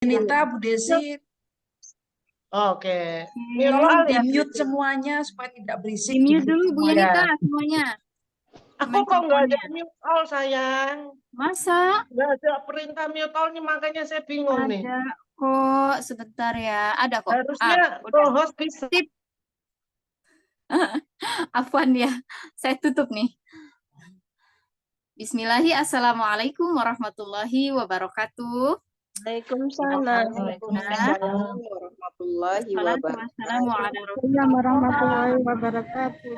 Nita, Bu Desi, Oke. tolong Mutual ya di-mute gitu. semuanya supaya tidak berisik, Di-mute di-mute dulu Bu semuanya. Yanita Ya. semuanya. Aku kok nggak ada mutual sayang. Masa? Nggak ada perintah mutual nih makanya saya bingung nih. Ada kok, sebentar ya. Ada kok. Harusnya Udah. co-host bisa. Sip. Afwan ya. Saya tutup nih. Bismillahi, Assalamualaikum warahmatullahi wabarakatuh. Waalaikumsalam warahmatullahi Wassalatu wassalamu wabarakatuh. ala Rasulillah. Warahmatullahi wabarakatuh.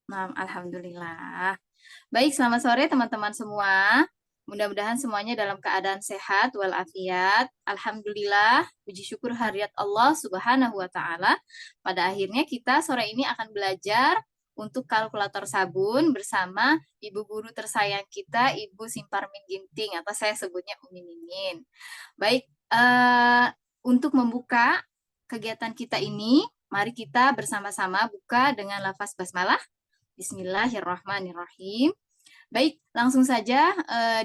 Nah, alhamdulillah. Baik, selamat sore teman-teman semua. Mudah-mudahan semuanya dalam keadaan sehat walafiat. Alhamdulillah, puji syukur hadirat Allah Subhanahu wa taala. Pada akhirnya kita sore ini akan belajar untuk kalkulator sabun bersama ibu guru tersayang kita, Ibu Simparmin Ginting, atau saya sebutnya Umi Mimin. Baik, untuk membuka kegiatan kita ini, mari kita bersama-sama buka dengan lafaz basmalah. Bismillahirrahmanirrahim. Baik, langsung saja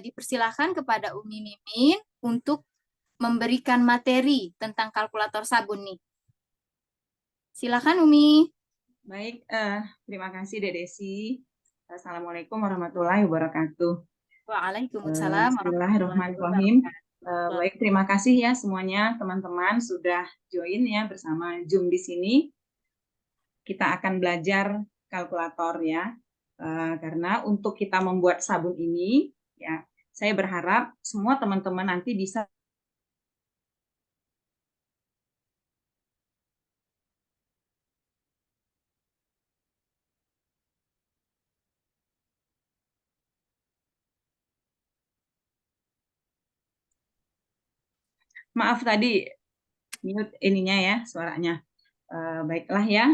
dipersilahkan kepada Umi Mimin untuk memberikan materi tentang kalkulator sabun nih. Silakan Umi. Baik, terima kasih Dek Desi. Assalamualaikum warahmatullahi wabarakatuh. Waalaikumsalam Bismillahirrahmanirrahim. Baik, terima kasih ya semuanya teman-teman sudah join ya bersama Zoom di sini. Kita akan belajar kalkulator ya. Karena untuk kita membuat sabun ini ya, saya berharap semua teman-teman nanti bisa maaf tadi mute ininya ya suaranya. Baiklah ya.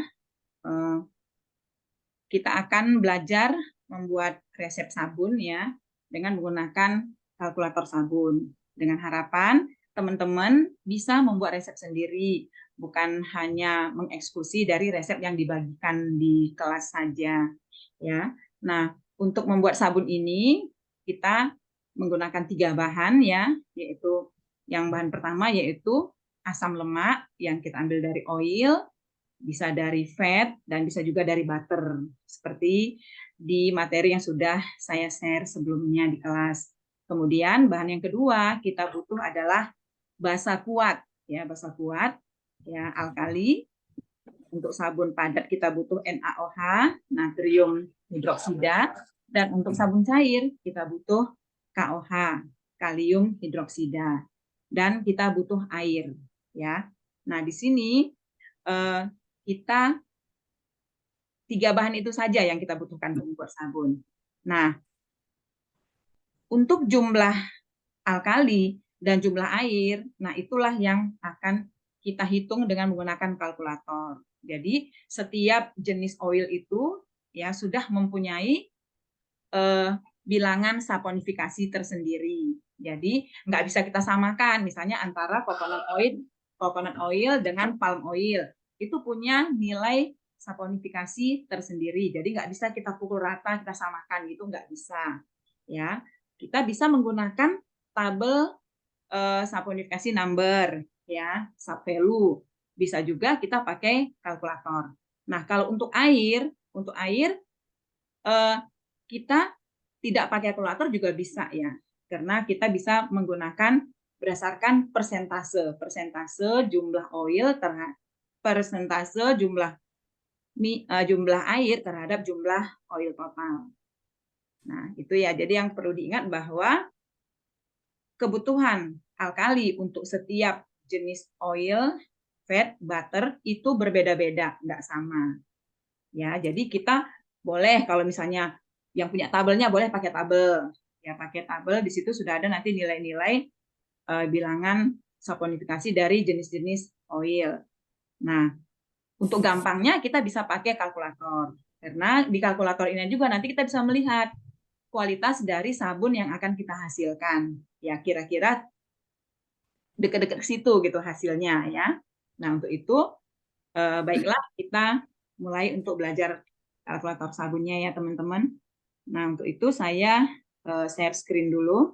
Kita akan belajar membuat resep sabun ya dengan menggunakan kalkulator sabun. Dengan harapan teman-teman bisa membuat resep sendiri, bukan hanya mengeksekusi dari resep yang dibagikan di kelas saja ya. Nah, untuk membuat sabun ini kita menggunakan 3 bahan ya, yaitu yang bahan pertama yaitu asam lemak yang kita ambil dari oil, bisa dari fat, dan bisa juga dari butter. Seperti di materi yang sudah saya share sebelumnya di kelas. Kemudian bahan yang kedua kita butuh adalah basa kuat. Ya, basa kuat, ya, alkali. Untuk sabun padat kita butuh NaOH, natrium hidroksida. Dan untuk sabun cair kita butuh KOH, kalium hidroksida. Dan kita butuh air. Ya. Nah, di sini kita 3 bahan itu saja yang kita butuhkan untuk membuat sabun. Nah, untuk jumlah alkali dan jumlah air, nah itulah yang akan kita hitung dengan menggunakan kalkulator. Jadi setiap jenis oil itu ya sudah mempunyai bilangan saponifikasi tersendiri. Jadi nggak bisa kita samakan, misalnya antara coconut oil dengan palm oil itu punya nilai saponifikasi tersendiri. Jadi nggak bisa kita pukul rata, kita samakan gitu, nggak bisa. Ya, kita bisa menggunakan tabel saponifikasi number, ya, sub value. Bisa juga kita pakai kalkulator. Nah, kalau untuk air kita tidak pakai kalkulator juga bisa ya, karena kita bisa menggunakan berdasarkan persentase jumlah oil terhadap persentase jumlah air terhadap jumlah oil total. Nah, itu ya. Jadi yang perlu diingat bahwa kebutuhan alkali untuk setiap jenis oil, fat, butter itu berbeda-beda, nggak sama. Ya, jadi kita boleh kalau misalnya yang punya tabelnya boleh pakai tabel. Ya, pakai tabel, di situ sudah ada nanti nilai-nilai bilangan saponifikasi dari jenis-jenis oil. Nah, untuk gampangnya kita bisa pakai kalkulator. Karena di kalkulator ini juga nanti kita bisa melihat kualitas dari sabun yang akan kita hasilkan. Ya, kira-kira dekat-dekat ke situ gitu hasilnya ya. Nah, untuk itu baiklah kita mulai untuk belajar kalkulator sabunnya ya, teman-teman. Nah, untuk itu saya share screen dulu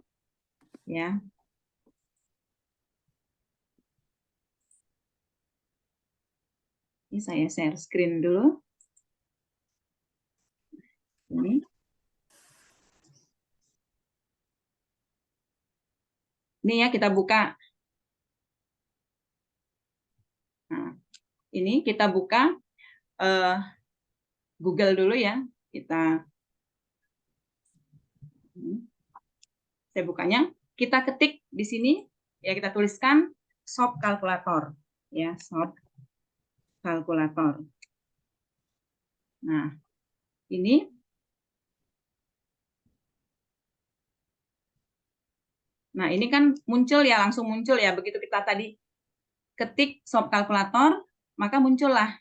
ya. Ini saya share screen dulu. Ini. Ini ya, kita buka. Nah, ini kita buka Google dulu ya. Saya bukanya. Kita ketik di sini, ya kita tuliskan shop kalkulator. Ya, shop kalkulator. Nah, ini. Nah, ini kan muncul ya, langsung muncul ya. Begitu kita tadi ketik shop kalkulator, maka muncullah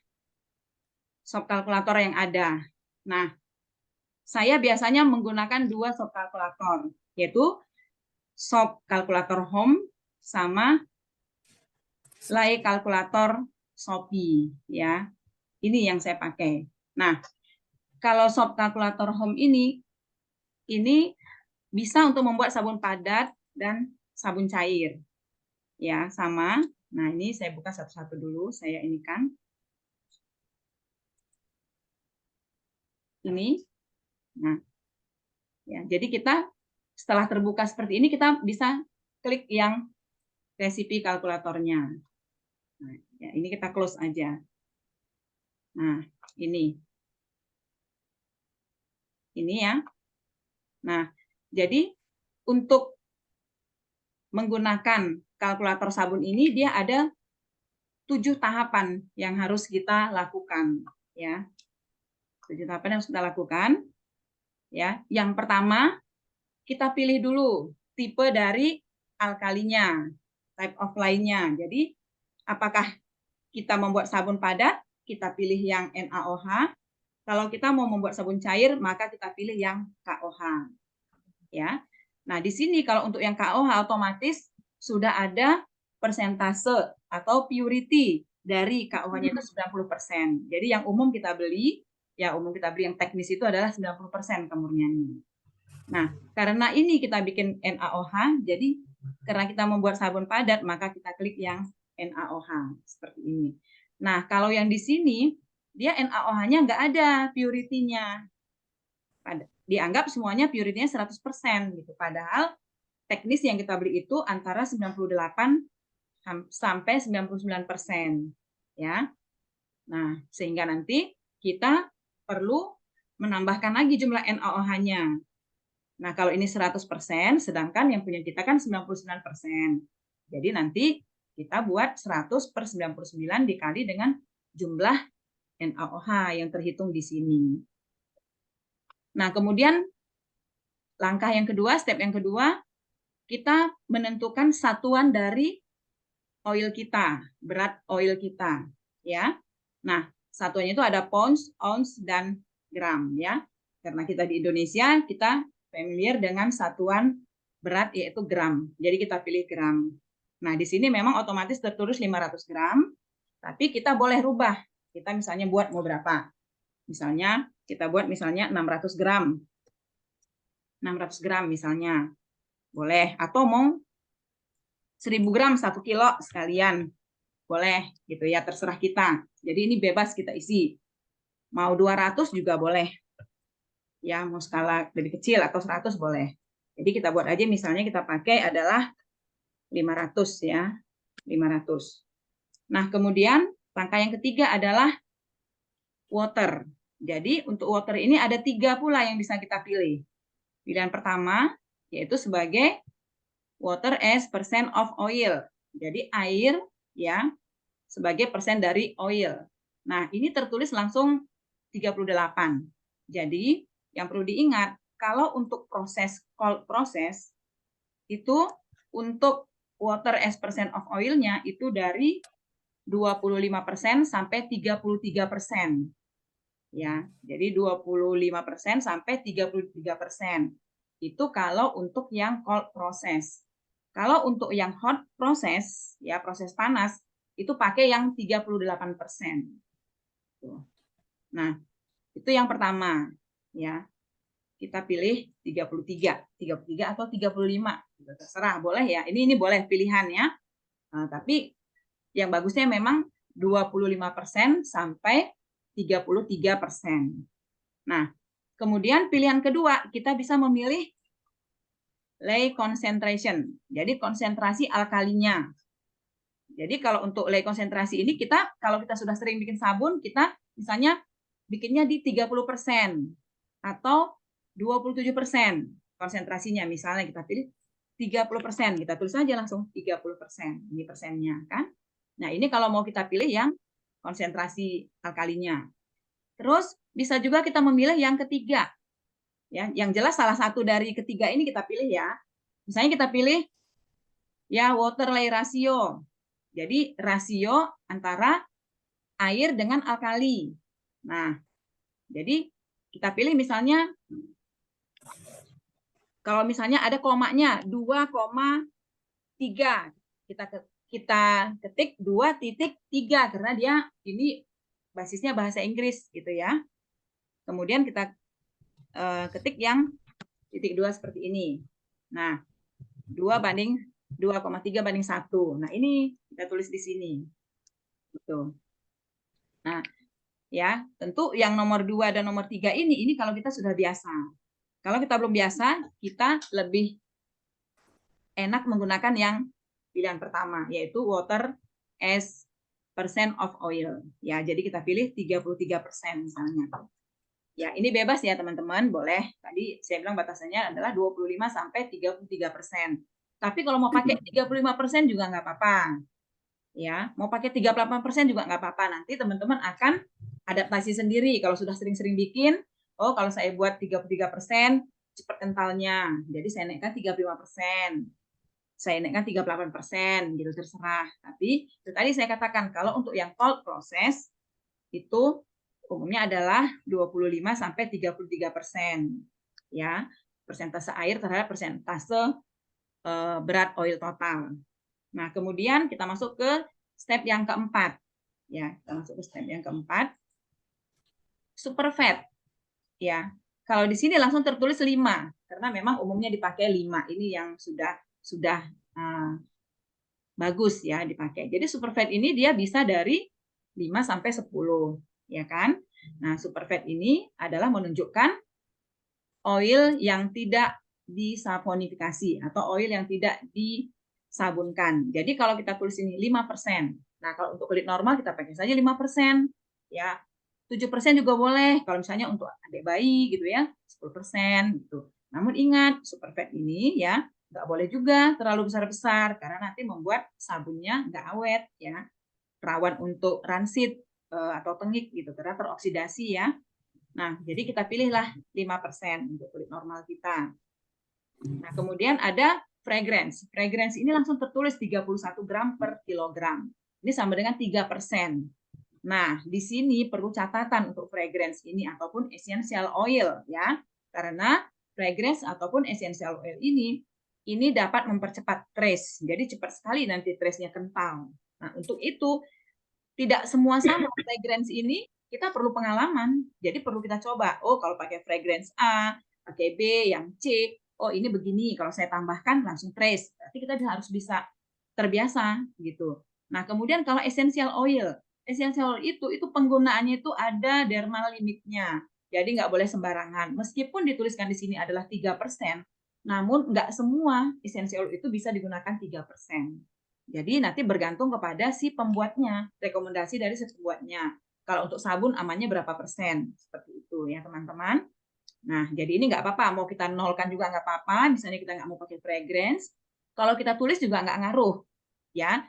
shop kalkulator yang ada. Nah, saya biasanya menggunakan dua shop kalkulator, yaitu shop kalkulator home sama lay kalkulator Shopee ya. Ini yang saya pakai. Nah, kalau shop kalkulator home ini bisa untuk membuat sabun padat dan sabun cair. Ya, sama. Nah, ini saya buka satu-satu dulu, saya ini kan. Ini. Nah, ya, jadi kita setelah terbuka seperti ini, kita bisa klik yang resipi kalkulatornya. Nah, ya, ini kita close aja. Nah, ini ya. Nah, jadi untuk menggunakan kalkulator sabun ini, dia ada 7 tahapan yang harus kita lakukan. Ya, 7 tahapan yang harus kita lakukan. Ya, yang pertama kita pilih dulu tipe dari alkalinya, type of lye-nya. Jadi apakah kita membuat sabun padat, kita pilih yang NaOH. Kalau kita mau membuat sabun cair, maka kita pilih yang KOH. Ya. Nah, di sini kalau untuk yang KOH otomatis sudah ada persentase atau purity dari KOH-nya itu 90%. Jadi yang umum kita beli, yang teknis itu adalah 90% kemurniannya. Nah, karena ini kita bikin NaOH, jadi karena kita membuat sabun padat, maka kita klik yang NaOH seperti ini. Nah, kalau yang di sini dia NaOH-nya nggak ada purity-nya. Dianggap semuanya purity-nya 100% gitu. Padahal teknis yang kita beli itu antara 98 sampai 99%. Ya. Nah, sehingga nanti kita perlu menambahkan lagi jumlah NaOH-nya. Nah, kalau ini 100%, sedangkan yang punya kita kan 99%. Jadi nanti kita buat 100 per 99 dikali dengan jumlah NaOH yang terhitung di sini. Nah, kemudian langkah yang kedua, step yang kedua, kita menentukan satuan dari oil kita, berat oil kita. Ya. Nah, satuannya itu ada pounds, ounce, dan gram. Ya. Karena kita di Indonesia, kita familiar dengan satuan berat yaitu gram. Jadi kita pilih gram. Nah, di sini memang otomatis tertulis 500 gram, tapi kita boleh rubah. Kita misalnya buat mau berapa? Misalnya kita buat misalnya 600 gram. 600 gram misalnya. Boleh. Atau mau 1000 gram 1 kilo sekalian. Boleh gitu ya, terserah kita. Jadi ini bebas kita isi. Mau 200 juga boleh. Ya, mau skala lebih kecil atau 100 boleh. Jadi kita buat aja misalnya kita pakai adalah 500 ya. 500. Nah, kemudian langkah yang ketiga adalah water. Jadi untuk water ini ada 3 pula yang bisa kita pilih. Pilihan pertama yaitu sebagai water as percent of oil. Jadi air ya sebagai persen dari oil. Nah, ini tertulis langsung 38. Jadi yang perlu diingat, kalau untuk cold process itu untuk water as percent of oil-nya itu dari 25% sampai 33%. Ya, jadi 25% sampai 33%. Itu kalau untuk yang cold process. Kalau untuk yang hot process, ya proses panas, itu pakai yang 38%. Nah, itu yang pertama, ya. Kita pilih 33 atau 35, terserah, boleh ya. Ini boleh pilihan ya. Nah, tapi yang bagusnya memang 25% sampai 33%. Nah, kemudian pilihan kedua, kita bisa memilih ley concentration. Jadi konsentrasi alkalinya. Jadi kalau untuk ley konsentrasi ini kalau kita sudah sering bikin sabun, kita misalnya bikinnya di 30% atau 27% konsentrasinya. Misalnya kita pilih 30%, kita tulis aja langsung 30%. Ini persennya kan. Nah, ini kalau mau kita pilih yang konsentrasi alkalinya. Terus bisa juga kita memilih yang ketiga. Ya, yang jelas salah satu dari ketiga ini kita pilih ya. Misalnya kita pilih ya water ley ratio. Jadi rasio antara air dengan alkali. Nah, jadi kita pilih misalnya kalau misalnya ada komanya 2,3, kita ketik 2,3 karena dia ini basisnya bahasa Inggris gitu ya. Kemudian kita ketik yang titik 2 seperti ini. Nah, 2,3/1. Nah, ini kita tulis di sini. Gitu. Nah, ya, tentu yang nomor 2 dan nomor 3 ini kalau kita sudah biasa. Kalau kita belum biasa, kita lebih enak menggunakan yang pilihan pertama, yaitu water as percent of oil. Ya, jadi kita pilih 33% misalnya. Ya, ini bebas ya teman-teman, boleh. Tadi saya bilang batasannya adalah 25 sampai 33%. Tapi kalau mau pakai 35% juga nggak apa-apa. Ya, mau pakai 38% juga nggak apa-apa. Nanti teman-teman akan adaptasi sendiri. Kalau sudah sering-sering bikin, oh kalau saya buat 33% cepat kentalnya. Jadi saya naikkan 35%. Saya naikkan 38%, gitu terserah. Tapi itu tadi saya katakan kalau untuk yang cold process itu umumnya adalah 25 sampai 33%. Ya, persentase air terhadap persentase berat oil total. Nah, kemudian kita masuk ke step yang keempat. Ya, kita masuk ke step yang keempat. Superfat. Ya, kalau di sini langsung tertulis 5 karena memang umumnya dipakai 5. Ini yang sudah bagus ya dipakai. Jadi superfat ini dia bisa dari 5 sampai 10, ya kan? Nah, superfat ini adalah menunjukkan oil yang tidak disaponifikasi atau oil yang tidak disabunkan. Jadi kalau kita tulis ini 5%. Nah, kalau untuk kulit normal kita pakai saja 5%, ya. 7% juga boleh kalau misalnya untuk adik bayi gitu ya, 10% gitu. Namun ingat, superfat ini ya nggak boleh juga terlalu besar-besar karena nanti membuat sabunnya nggak awet ya, rawan untuk rancid atau tengik gitu karena teroksidasi ya. Nah, jadi kita pilihlah 5% untuk kulit normal kita. Nah, kemudian ada fragrance. Fragrance ini langsung tertulis 31 gram per kilogram. Ini sama dengan 3%. Nah, di sini perlu catatan untuk fragrance ini ataupun essential oil ya. Karena fragrance ataupun essential oil ini dapat mempercepat trace. Jadi cepat sekali nanti trace-nya kental. Nah, untuk itu tidak semua sama fragrance ini kita perlu pengalaman. Jadi perlu kita coba. Oh, kalau pakai fragrance A, pakai B, yang C, oh ini begini. Kalau saya tambahkan langsung trace. Berarti kita harus bisa terbiasa gitu. Nah, kemudian kalau essential oil itu penggunaannya itu ada dermal limitnya. Jadi nggak boleh sembarangan. Meskipun dituliskan di sini adalah 3%, namun nggak semua essential oil itu bisa digunakan 3%. Jadi nanti bergantung kepada si pembuatnya, rekomendasi dari si pembuatnya. Kalau untuk sabun amannya berapa persen, seperti itu ya teman-teman. Nah, jadi ini nggak apa-apa, mau kita nolkan juga nggak apa-apa, misalnya kita nggak mau pakai fragrance, kalau kita tulis juga nggak ngaruh. Ya,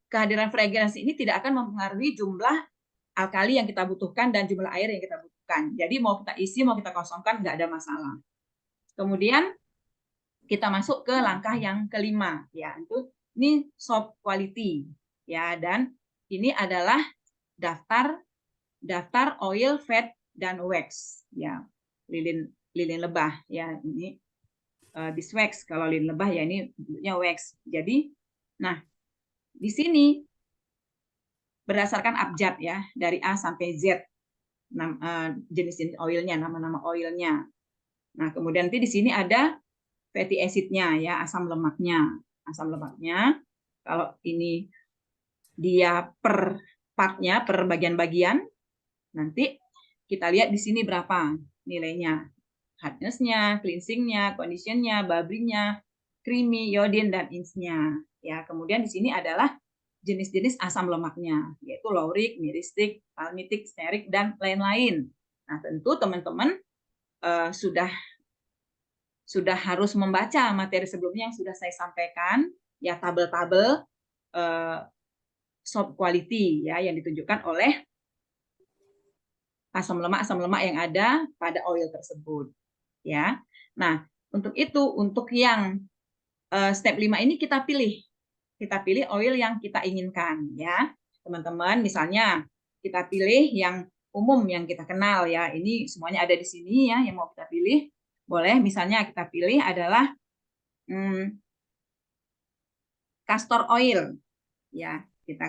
kehadiran fragrance ini tidak akan mempengaruhi jumlah alkali yang kita butuhkan dan jumlah air yang kita butuhkan. Jadi mau kita isi, mau kita kosongkan, nggak ada masalah. Kemudian kita masuk ke langkah yang kelima, ya itu ini soap quality, ya dan ini adalah daftar oil, fat dan wax, ya lilin lebah, ya ini beeswax kalau lilin lebah ya ini bentuknya wax. Jadi, nah di sini berdasarkan abjad ya dari A sampai Z jenis oilnya, nama-nama oilnya. Nah kemudian nanti di sini ada fatty acid-nya ya, asam lemaknya. Asam lemaknya kalau ini dia per partnya per bagian-bagian. Nanti kita lihat di sini berapa nilainya. Hardness-nya, cleansing-nya, condition-nya, bubbling-nya, creamy, iodine, dan inch-nya. Ya, kemudian di sini adalah jenis-jenis asam lemaknya, yaitu lauric, myristic, palmitic, stearic, dan lain-lain. Nah, tentu teman-teman sudah harus membaca materi sebelumnya yang sudah saya sampaikan, ya tabel-tabel soap quality ya yang ditunjukkan oleh asam lemak yang ada pada oil tersebut. Ya, nah untuk itu untuk yang step 5 ini kita pilih oil yang kita inginkan ya teman-teman. Misalnya kita pilih yang umum yang kita kenal ya, ini semuanya ada di sini ya yang mau kita pilih. Boleh misalnya kita pilih adalah castor oil ya, kita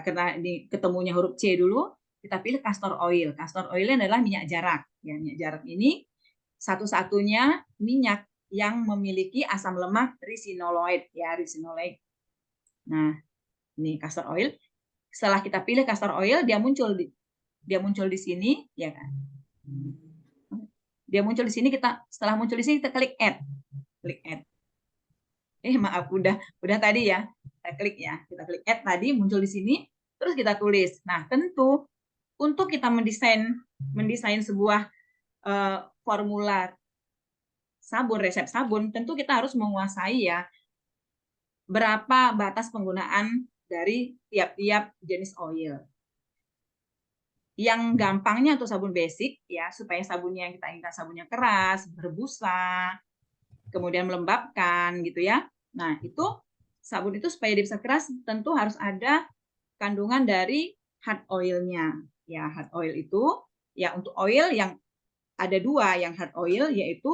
ketemunya huruf C dulu, kita pilih castor oil. Castor oil adalah minyak jarak ya. Minyak jarak ini satu-satunya minyak yang memiliki asam lemak ricinoloid ya, ricinoloid. Nah, ini castor oil. Setelah kita pilih castor oil, dia muncul di sini ya kan. Dia muncul di sini, setelah muncul di sini kita klik add. Klik add. Maaf udah tadi ya. Kita klik ya. Kita klik add tadi muncul di sini, terus kita tulis. Nah, tentu untuk kita mendesain sebuah formula sabun, resep sabun, tentu kita harus menguasai ya berapa batas penggunaan dari tiap-tiap jenis oil. Yang gampangnya untuk sabun basic ya, supaya sabunnya yang kita inginkan sabunnya keras, berbusa, kemudian melembabkan gitu ya. Nah, itu sabun itu supaya dia bisa keras tentu harus ada kandungan dari hard oil-nya. Ya, hard oil itu ya untuk oil yang ada dua yang hard oil yaitu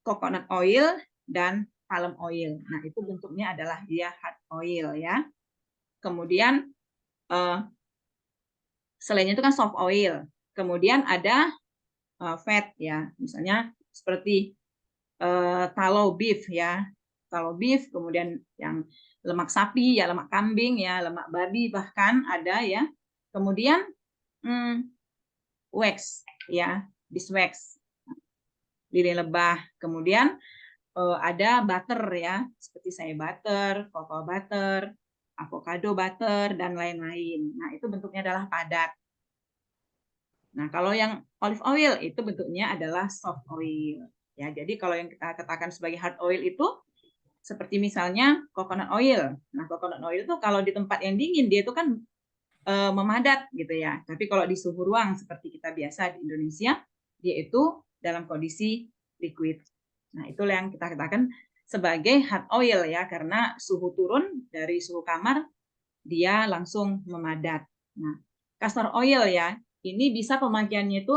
coconut oil dan palm oil. Nah, itu bentuknya adalah dia hard oil ya. Kemudian selain itu kan soft oil. Kemudian ada fat ya, misalnya seperti tallow beef ya, tallow beef. Kemudian yang lemak sapi ya, lemak kambing ya, lemak babi bahkan ada ya. Kemudian wax ya, beeswax, lilin lebah. Kemudian ada butter ya, seperti shea butter, cocoa butter, avocado butter, dan lain-lain. Nah, itu bentuknya adalah padat. Nah, kalau yang olive oil itu bentuknya adalah soft oil. Ya, jadi kalau yang kita katakan sebagai hard oil itu seperti misalnya coconut oil. Nah, coconut oil itu kalau di tempat yang dingin dia itu kan memadat gitu ya. Tapi kalau di suhu ruang seperti kita biasa di Indonesia, dia itu dalam kondisi liquid. Nah, itulah yang kita katakan sebagai hard oil ya, karena suhu turun dari suhu kamar dia langsung memadat. Nah, castor oil ya, ini bisa pemakaiannya itu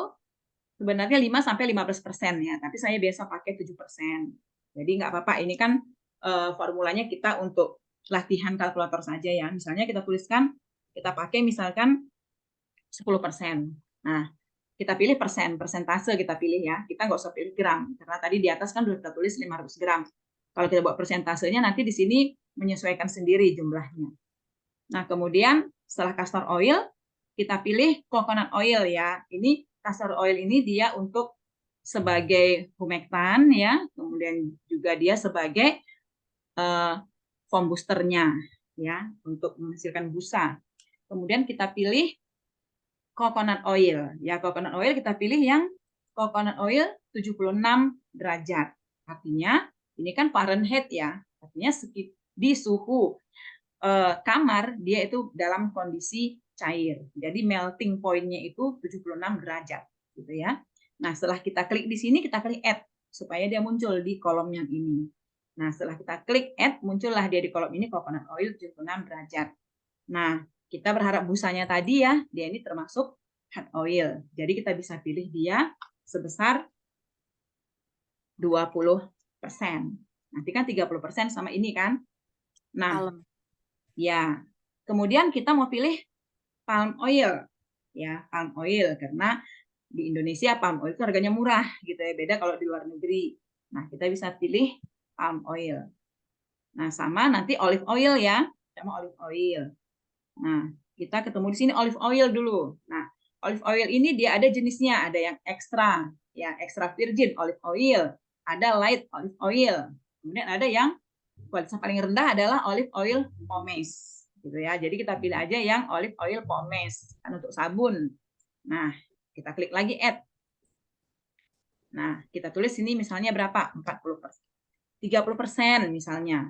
sebenarnya 5-15% ya, tapi saya biasa pakai 7%. Jadi nggak apa-apa, ini kan formulanya kita untuk latihan kalkulator saja ya. Misalnya kita tuliskan, kita pakai misalkan 10%. Nah, kita pilih persentase kita pilih ya. Kita nggak usah pilih gram, karena tadi di atas kan sudah kita tulis 500 gram. Kalau kita buat persentasenya, nanti di sini menyesuaikan sendiri jumlahnya. Nah, kemudian setelah castor oil, kita pilih coconut oil ya. Ini castor oil ini dia untuk sebagai humektan ya, kemudian juga dia sebagai foam boosternya ya, untuk menghasilkan busa. Kemudian kita pilih coconut oil. Ya, coconut oil kita pilih yang coconut oil 76 derajat. Artinya ini kan Fahrenheit ya. Artinya di suhu kamar dia itu dalam kondisi cair. Jadi melting point-nya itu 76 derajat gitu ya. Nah, setelah kita klik di sini kita klik add supaya dia muncul di kolom yang ini. Nah, setelah kita klik add muncullah dia di kolom ini coconut oil 76 derajat. Nah, kita berharap busanya tadi ya, dia ini termasuk hard oil. Jadi kita bisa pilih dia sebesar 20%. Nanti kan 30% sama ini kan. Nah, ya. Kemudian kita mau pilih palm oil. Ya, palm oil karena di Indonesia palm oil itu harganya murah gitu ya, beda kalau di luar negeri. Nah, kita bisa pilih palm oil. Nah, sama nanti olive oil ya, sama olive oil. Nah, kita ketemu di sini olive oil dulu. Nah, olive oil ini dia ada jenisnya, ada yang ekstra, ya extra virgin olive oil, ada light olive oil, kemudian ada yang kualitas paling rendah adalah olive oil pomace, gitu ya. Jadi kita pilih aja yang olive oil pomace kan untuk sabun. Nah, kita klik lagi add. Nah, kita tulis sini misalnya berapa? 40%. 30% misalnya.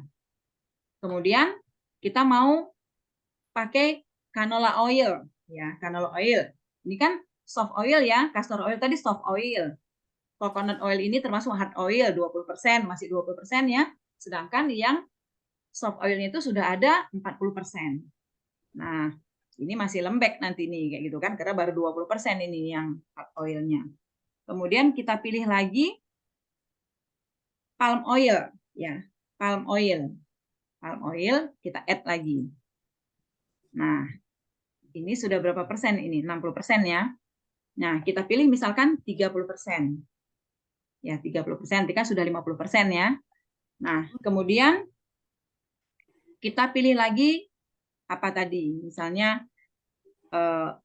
Kemudian kita mau pakai canola oil, ya, canola oil. Ini kan soft oil ya, castor oil tadi soft oil. Coconut oil ini termasuk hard oil 20%, masih 20% ya. Sedangkan yang soft oilnya itu sudah ada 40%. Nah, ini masih lembek nanti nih kayak gitu kan, karena baru 20% ini yang hard oilnya. Kemudian kita pilih lagi palm oil, ya, palm oil. Palm oil kita add lagi. Nah, ini sudah berapa persen ini? 60% ya. Nah, kita pilih misalkan 30%. Ya, 30%, kan sudah 50% ya. Nah, kemudian kita pilih lagi apa tadi? Misalnya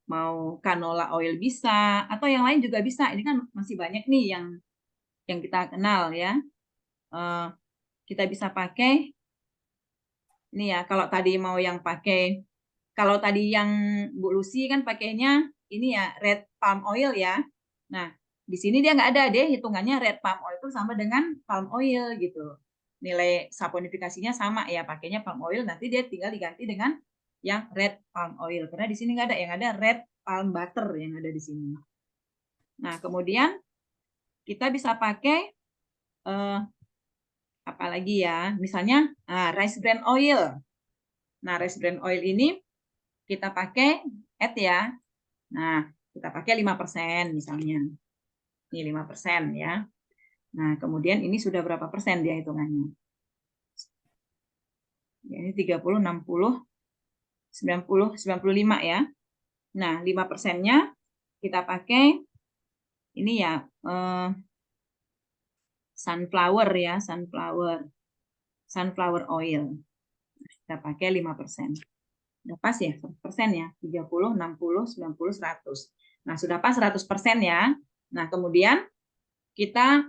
mau canola oil bisa, atau yang lain juga bisa. Ini kan masih banyak nih yang kita kenal ya. Kita bisa pakai ini ya, kalau tadi mau yang pakai, kalau tadi yang Bu Lucy kan pakainya ini ya red palm oil ya. Nah, di sini dia nggak ada, dia hitungannya red palm oil itu sama dengan palm oil gitu. Nilai saponifikasinya sama ya, pakainya palm oil, nanti dia tinggal diganti dengan yang red palm oil. Karena di sini nggak ada, yang ada red palm butter yang ada di sini. Nah, kemudian kita bisa pakai apa lagi ya? Misalnya rice bran oil. Nah, rice bran oil ini kita pakai add ya. Nah, kita pakai 5% misalnya. Ini 5% ya. Nah, kemudian ini sudah berapa persen dia hitungannya? Ya, ini 30, 60, 90, 95 ya. Nah, 5%-nya kita pakai ini ya, sunflower ya, sunflower oil. Kita pakai 5%. Sudah pas ya, 100% ya, 30, 60, 90, 100. Nah, sudah pas 100% ya. Nah, kemudian kita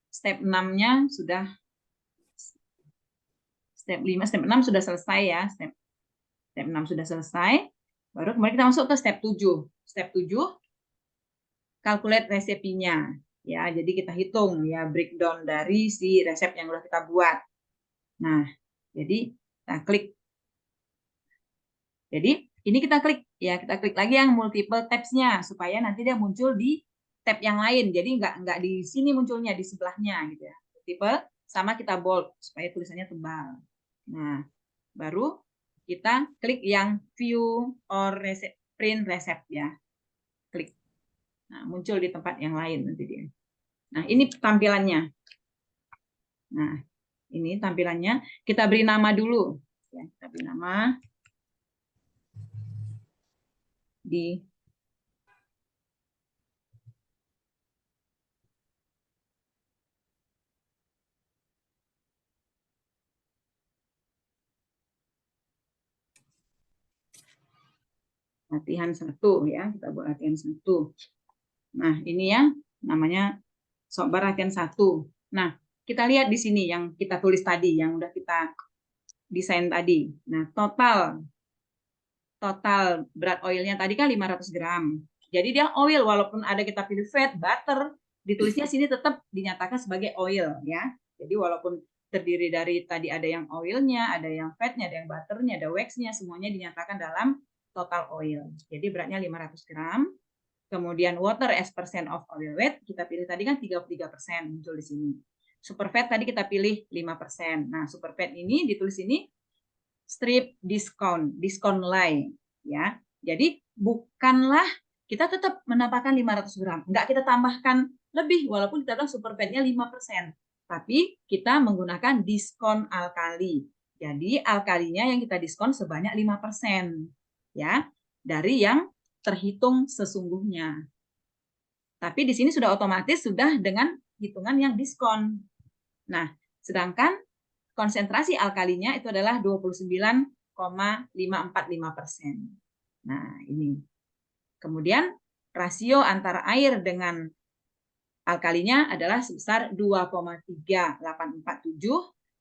step 6-nya sudah, step 5, step 6 sudah selesai ya, step 6 sudah selesai. Baru kemudian kita masuk ke step 7. Step 7, calculate resepinya. Ya, jadi kita hitung ya breakdown dari si resep yang sudah kita buat. Nah, jadi kita klik. Jadi ini kita klik ya, kita klik lagi yang multiple tabs-nya supaya nanti dia muncul di tab yang lain. Jadi nggak di sini munculnya, di sebelahnya gitu ya. Multiple sama kita bold supaya tulisannya tebal. Nah, baru kita klik yang view or print resep ya. Klik. Nah, muncul di tempat yang lain nanti dia. Nah, ini tampilannya. Nah, ini tampilannya. Kita beri nama dulu. Ya, kita beri nama di latihan 1 ya, kita buat latihan 1. Nah, ini ya namanya softbar latihan 1. Nah, kita lihat di sini yang kita tulis tadi, yang udah kita desain tadi. Nah, total berat oilnya tadi kan 500 gram. Jadi dia oil, walaupun ada kita pilih fat, butter, ditulisnya sini tetap dinyatakan sebagai oil ya. Jadi walaupun terdiri dari tadi ada yang oilnya, ada yang fatnya, ada yang butternya, ada waxnya, semuanya dinyatakan dalam total oil. Jadi beratnya 500 gram. Kemudian water as percent of oil weight, kita pilih tadi kan 33% muncul di sini. Super fat tadi kita pilih 5%. Nah, super fat ini ditulis ini strip discount line ya. Jadi bukanlah kita tetap menambahkan 500 gram, enggak kita tambahkan lebih walaupun kita bilang super fatnya 5%. Tapi kita menggunakan diskon alkali. Jadi alkalinya yang kita diskon sebanyak 5% ya, dari yang terhitung sesungguhnya. Tapi di sini sudah otomatis sudah dengan hitungan yang diskon. Nah, sedangkan konsentrasi alkalinya itu adalah 29,545%. Nah, ini. Kemudian rasio antara air dengan alkalinya adalah sebesar 2,3847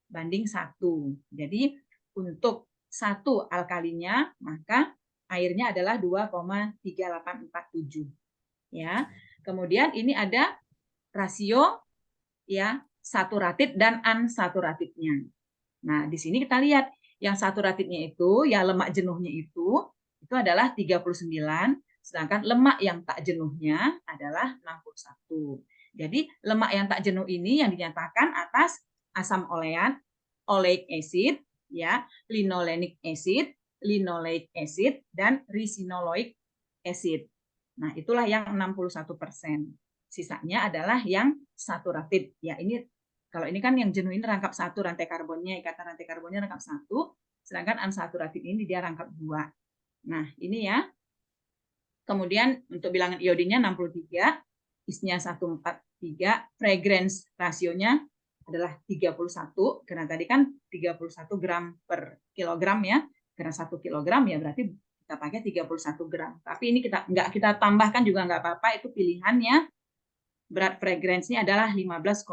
banding 1. Jadi untuk satu alkalinya maka airnya adalah 2,3847 ya. Kemudian ini ada rasio ya saturated dan unsaturatednya. Nah, di sini kita lihat yang saturatednya itu ya lemak jenuhnya itu adalah 39, sedangkan lemak yang tak jenuhnya adalah 61. Jadi lemak yang tak jenuh ini yang dinyatakan atas asam oleat, oleic acid, ya, linolenic acid, linoleic acid, dan ricinoloic acid. Nah, itulah yang 61%. Sisanya adalah yang saturated. Ya, ini kalau ini kan yang jenuh ini rangkap satu rantai karbonnya, ikatan rantai karbonnya rangkap satu, sedangkan unsaturated ini dia rangkap 2. Nah, ini ya. Kemudian untuk bilangan iodinnya 63, isnya 143, fragrance rasionya adalah 31, karena tadi kan 31 gram per kilogram ya, karena 1 kilogram ya berarti kita pakai 31 gram. Tapi ini nggak kita tambahkan juga nggak apa-apa, itu pilihannya. Berat fragrance-nya adalah 15,5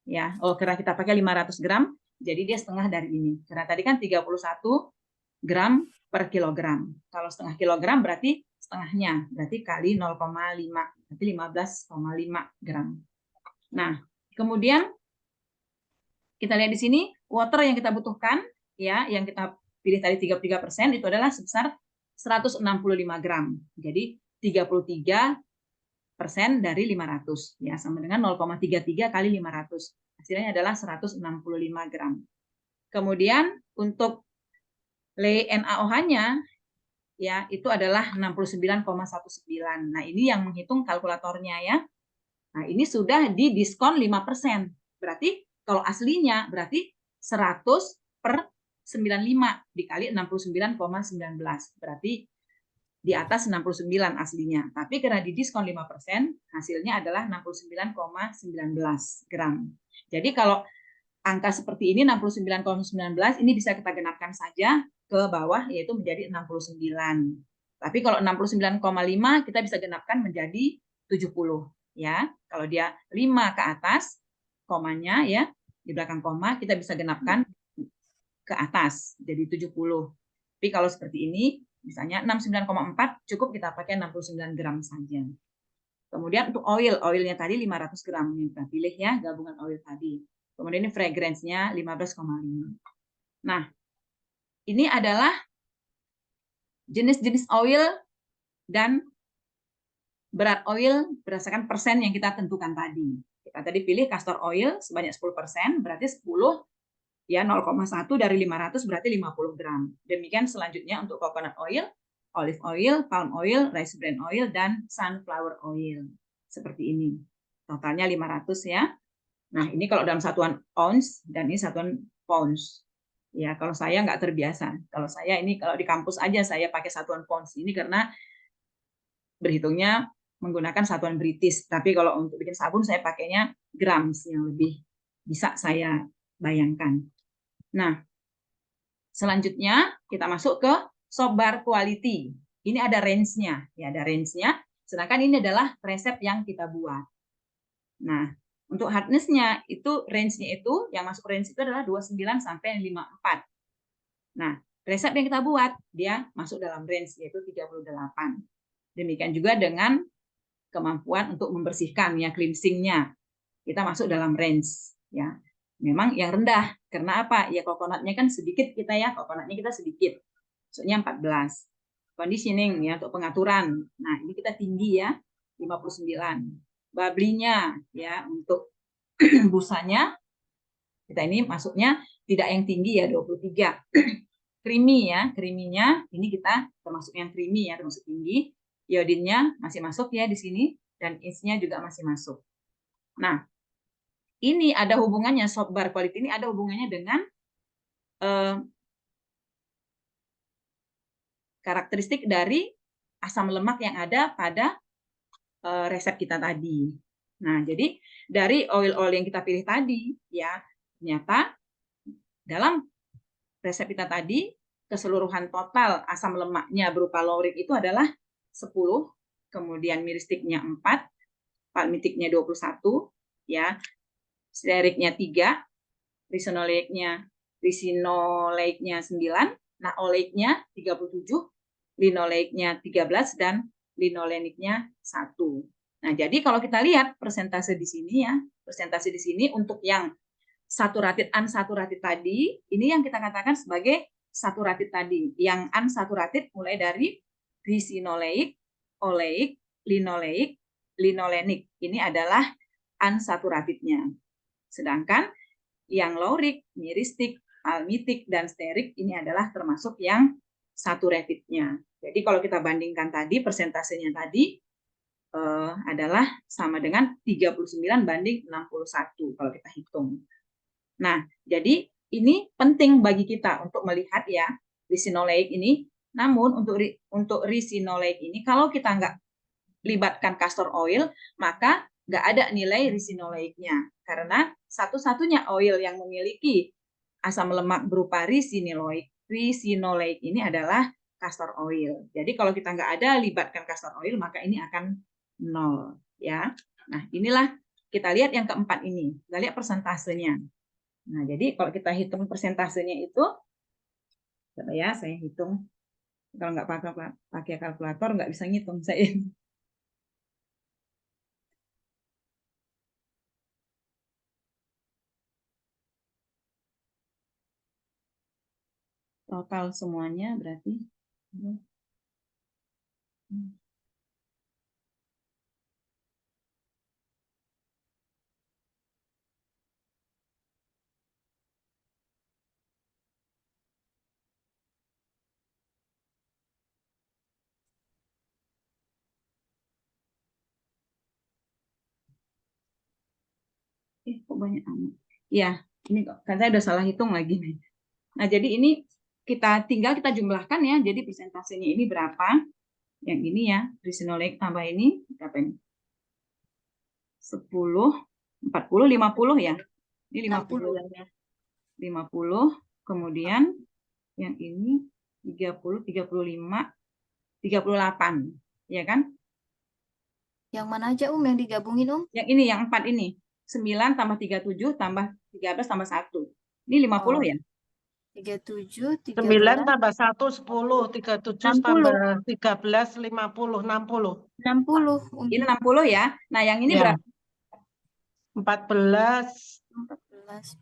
ya. Oh, karena kita pakai 500 gram, jadi dia setengah dari ini. Karena tadi kan 31 gram per kilogram. Kalau setengah kilogram berarti setengahnya, berarti kali 0,5, berarti 15,5 gram. Nah, kemudian kita lihat di sini water yang kita butuhkan ya, yang kita pilih tadi 33% itu adalah sebesar 165 gram. Jadi 33% dari 500 ya, sama dengan 0,33 kali 500. Hasilnya adalah 165 gram. Kemudian untuk LaNaOH-nya ya itu adalah 69,19. Nah, ini yang menghitung kalkulatornya ya. Nah, ini sudah didiskon 5%. Berarti kalau aslinya berarti 100 per 95 dikali 69,19. Berarti di atas 69 aslinya. Tapi karena didiskon 5%, hasilnya adalah 69,19 gram. Jadi kalau angka seperti ini 69,19 ini bisa kita genapkan saja ke bawah yaitu menjadi 69. Tapi kalau 69,5 kita bisa genapkan menjadi 70 ya. Kalau dia 5 ke atas komanya ya, di belakang koma kita bisa genapkan ke atas jadi 70. Tapi kalau seperti ini misalnya 69,4 cukup kita pakai 69 gram saja. Kemudian untuk oilnya tadi 500 gram yang kita pilih ya, gabungan oil tadi. Kemudian ini fragrance-nya 15,5. Nah, ini adalah jenis-jenis oil dan berat oil berdasarkan persen yang kita tentukan tadi. Kita tadi pilih castor oil sebanyak 10%, berarti 10 ya 0,1 dari 500 berarti 50 gram. Demikian selanjutnya untuk coconut oil, olive oil, palm oil, rice bran oil, dan sunflower oil. Seperti ini. Totalnya 500 ya. Nah, ini kalau dalam satuan ounce dan ini satuan pounds. Ya, kalau saya nggak terbiasa. Kalau saya ini kalau di kampus aja saya pakai satuan pounds. Ini karena berhitungnya menggunakan satuan British. Tapi kalau untuk bikin sabun saya pakainya grams yang lebih bisa saya bayangkan. Nah, selanjutnya kita masuk ke soap bar quality. Ini ada range-nya. Ya, ada range-nya. Sedangkan ini adalah resep yang kita buat. Nah, untuk hardness-nya itu range-nya itu yang masuk range itu adalah 29 sampai 54. Nah, resep yang kita buat dia masuk dalam range yaitu 38. Demikian juga dengan kemampuan untuk membersihkan ya cleansing-nya. Kita masuk dalam range ya. Memang yang rendah karena apa? Ya coconut-nya kan sedikit kita ya, coconut-nya kita sedikit. Maksudnya 14. Conditioning ya untuk pengaturan. Nah, ini kita tinggi ya, 59. Bubbly-nya ya untuk busanya kita ini masuknya tidak yang tinggi ya 23. Creamy ya, creamy-nya ini kita termasuk yang creamy ya, termasuk tinggi. Iodinnya masih masuk ya di sini dan ins-nya juga masih masuk. Nah, ini ada hubungannya soap bar quality ini ada hubungannya dengan karakteristik dari asam lemak yang ada pada resep kita tadi. Nah, jadi dari oil-oil yang kita pilih tadi, ya ternyata dalam resep kita tadi keseluruhan total asam lemaknya berupa laurik itu adalah 10, kemudian miristiknya 4, palmitiknya 21, ya, steriknya 3, risinoleiknya 9, nah oleiknya 37, linoleiknya 13, dan linoleniknya 1. Nah, jadi kalau kita lihat persentase di sini ya, persentase di sini untuk yang saturated unsaturated tadi, ini yang kita katakan sebagai saturated tadi. Yang unsaturated mulai dari risinoleik, oleik, linoleik, linolenik. Ini adalah unsaturatednya. Sedangkan yang laurik, miristik, palmitik, dan sterik ini adalah termasuk yang saturatednya. Jadi kalau kita bandingkan tadi, persentasenya tadi adalah sama dengan 39 banding 61 kalau kita hitung. Nah, jadi ini penting bagi kita untuk melihat ya risinoleik ini. Namun untuk risinoleik ini kalau kita nggak libatkan castor oil, maka nggak ada nilai risinoleiknya. Karena satu-satunya oil yang memiliki asam lemak berupa risinoleik ini adalah castor oil. Jadi kalau kita nggak ada libatkan castor oil, maka ini akan 0. Ya. Nah, inilah kita lihat yang keempat ini. Kita lihat persentasenya. Nah, jadi kalau kita hitung persentasenya itu, coba ya saya hitung. Kalau nggak pakai kalkulator nggak bisa ngitung saya. Total semuanya berarti. Kok banyak amat. Ya, ini kan saya udah salah hitung lagi nih. Nah, jadi ini tinggal kita jumlahkan ya. Jadi persentasenya ini berapa? Yang ini ya, risinoleik tambah ini berapa ini? 10, 40, 50 ya. Ini 50 ya. 50, kemudian yang ini 30, 35, 38. Ya kan? Yang mana aja yang digabungin Yang ini, yang 4 ini. 9 tambah 37 tambah 13 tambah 1. Ini 50 ya? 37, 9 13, tambah 1, 10, 37 tambah 13, 50, 60. 60. Ini 60 ya. Nah, yang ini Ya. berapa? 14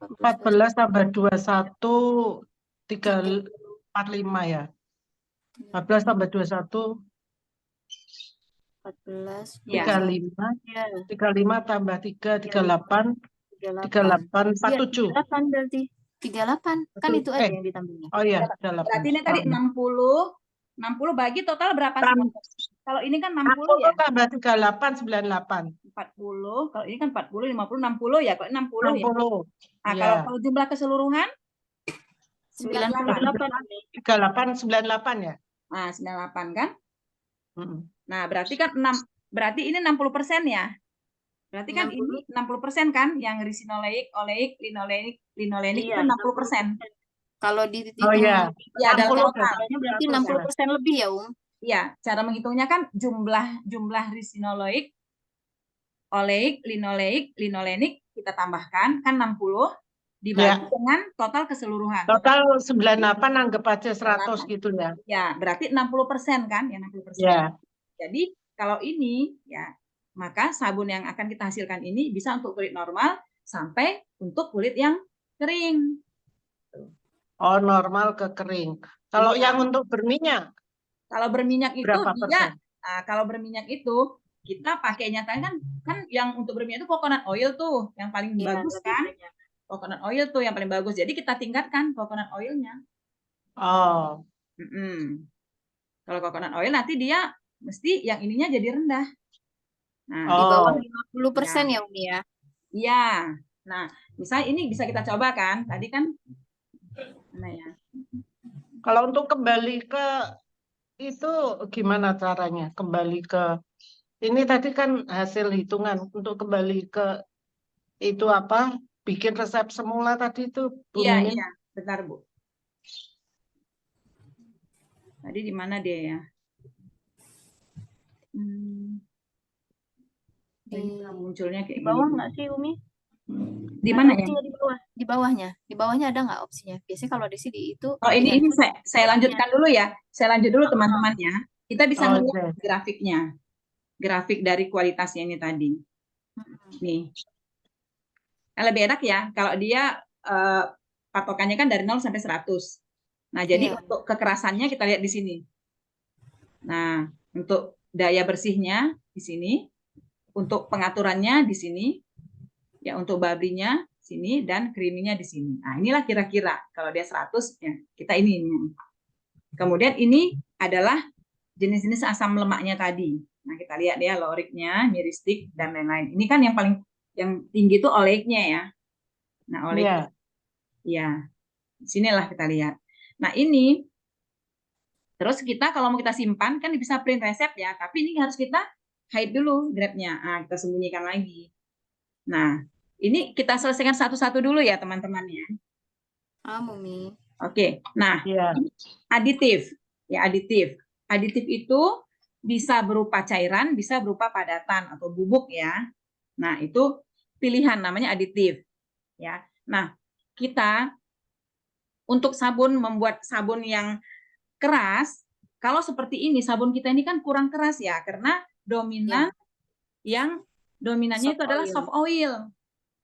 14 tambah 21, 45 ya. 14 tambah 21, 14, 35, ya, 35 tambah 3, 38, 38. 47. 38 berarti. 38. Kan itu aja yang ditambahnya. Oh iya, 38. Berarti ini tadi 60 bagi total berapa semua? Kalau ini kan 60 ya. 60 tambah 38, 98. 40, kalau ini kan 40, 50, 60 ya. Kalau 60 ya. 60. Nah, Iya. kalau jumlah keseluruhan 98. 38, 98 ya. Nah, 98 kan? Mm-mm. Nah, berarti kan berarti ini 60% ya. Berarti kan 60. ini 60% kan yang risinoleik, oleik, linolenik Iya, itu 60%. Kalau Oh dihitung iya. Ya, dalam 60 total. berarti 60% lebih ya, Iya, cara menghitungnya kan jumlah risinoleik, oleik, linoleik, linolenik kita tambahkan kan 60 dibagi dengan total keseluruhan. Total 98 anggap aja 100 gitu ya. Ya, berarti 60% kan? Ya, 60%. Ya. Jadi, kalau ini ya, maka sabun yang akan kita hasilkan ini bisa untuk kulit normal sampai untuk kulit yang kering. Oh, normal ke kering. Kalau Iya. yang untuk berminyak? Kalau berminyak itu berapa dia, persen? kalau berminyak itu kita pakainya kan yang untuk berminyak itu coconut oil tuh yang paling bagus kan? Coconut oil tuh yang paling bagus. Jadi kita tingkatkan coconut oilnya. Oh. Kalau coconut oil nanti dia mesti yang ininya jadi rendah. Nah, di bawah 50% ya, Umi ya. Iya. Nah, misalnya ini bisa kita coba kan? Tadi kan mana ya? Kalau untuk kembali ke itu gimana caranya? Kembali ke ini tadi kan hasil hitungan. Untuk kembali ke itu apa? Bikin resep semula tadi itu, Bu Iya, Mimin. iya. Bentar, Bu. Tadi di mana dia ya? Ini munculnya kayak Di bawah gini. nggak sih, Umi? Di Ada mana ya? opsinya di bawah. Di bawahnya ada nggak opsinya? Biasanya kalau di sini itu Oh, di ini handphone saya lanjutkan dulu ya. Saya lanjut dulu teman-teman ya. Kita bisa Oke. melihat grafiknya. Grafik dari kualitasnya ini tadi. Nih. Nah, lebih enak ya kalau dia patokannya kan dari 0 sampai 100. Nah, jadi Iya. untuk kekerasannya kita lihat di sini. Nah, untuk daya bersihnya di sini, untuk pengaturannya di sini, ya untuk babinya sini dan creaminya di sini. Nah, inilah kira-kira kalau dia 100 ya, kita ini. Kemudian ini adalah jenis-jenis asam lemaknya tadi. Nah, kita lihat ya lauricnya, miristik dan lain-lain. Ini kan yang paling yang tinggi itu oleiknya ya. Nah, oleik Iya. ya. Sinilah kita lihat. Nah, ini terus kita kalau mau kita simpan kan bisa print resep ya, tapi ini harus kita hide dulu grabnya. Nah, kita sembunyikan lagi. Nah, ini kita selesaikan satu-satu dulu ya teman-teman ya. Mumi. Oke. Nah, Iya. aditif. Ya, aditif. Aditif itu bisa berupa cairan, bisa berupa padatan atau bubuk ya. Nah, itu pilihan namanya aditif. Ya. Nah, kita untuk sabun membuat sabun yang keras, kalau seperti ini sabun kita ini kan kurang keras ya karena dominan yang dominannya Soft itu adalah oil. soft oil.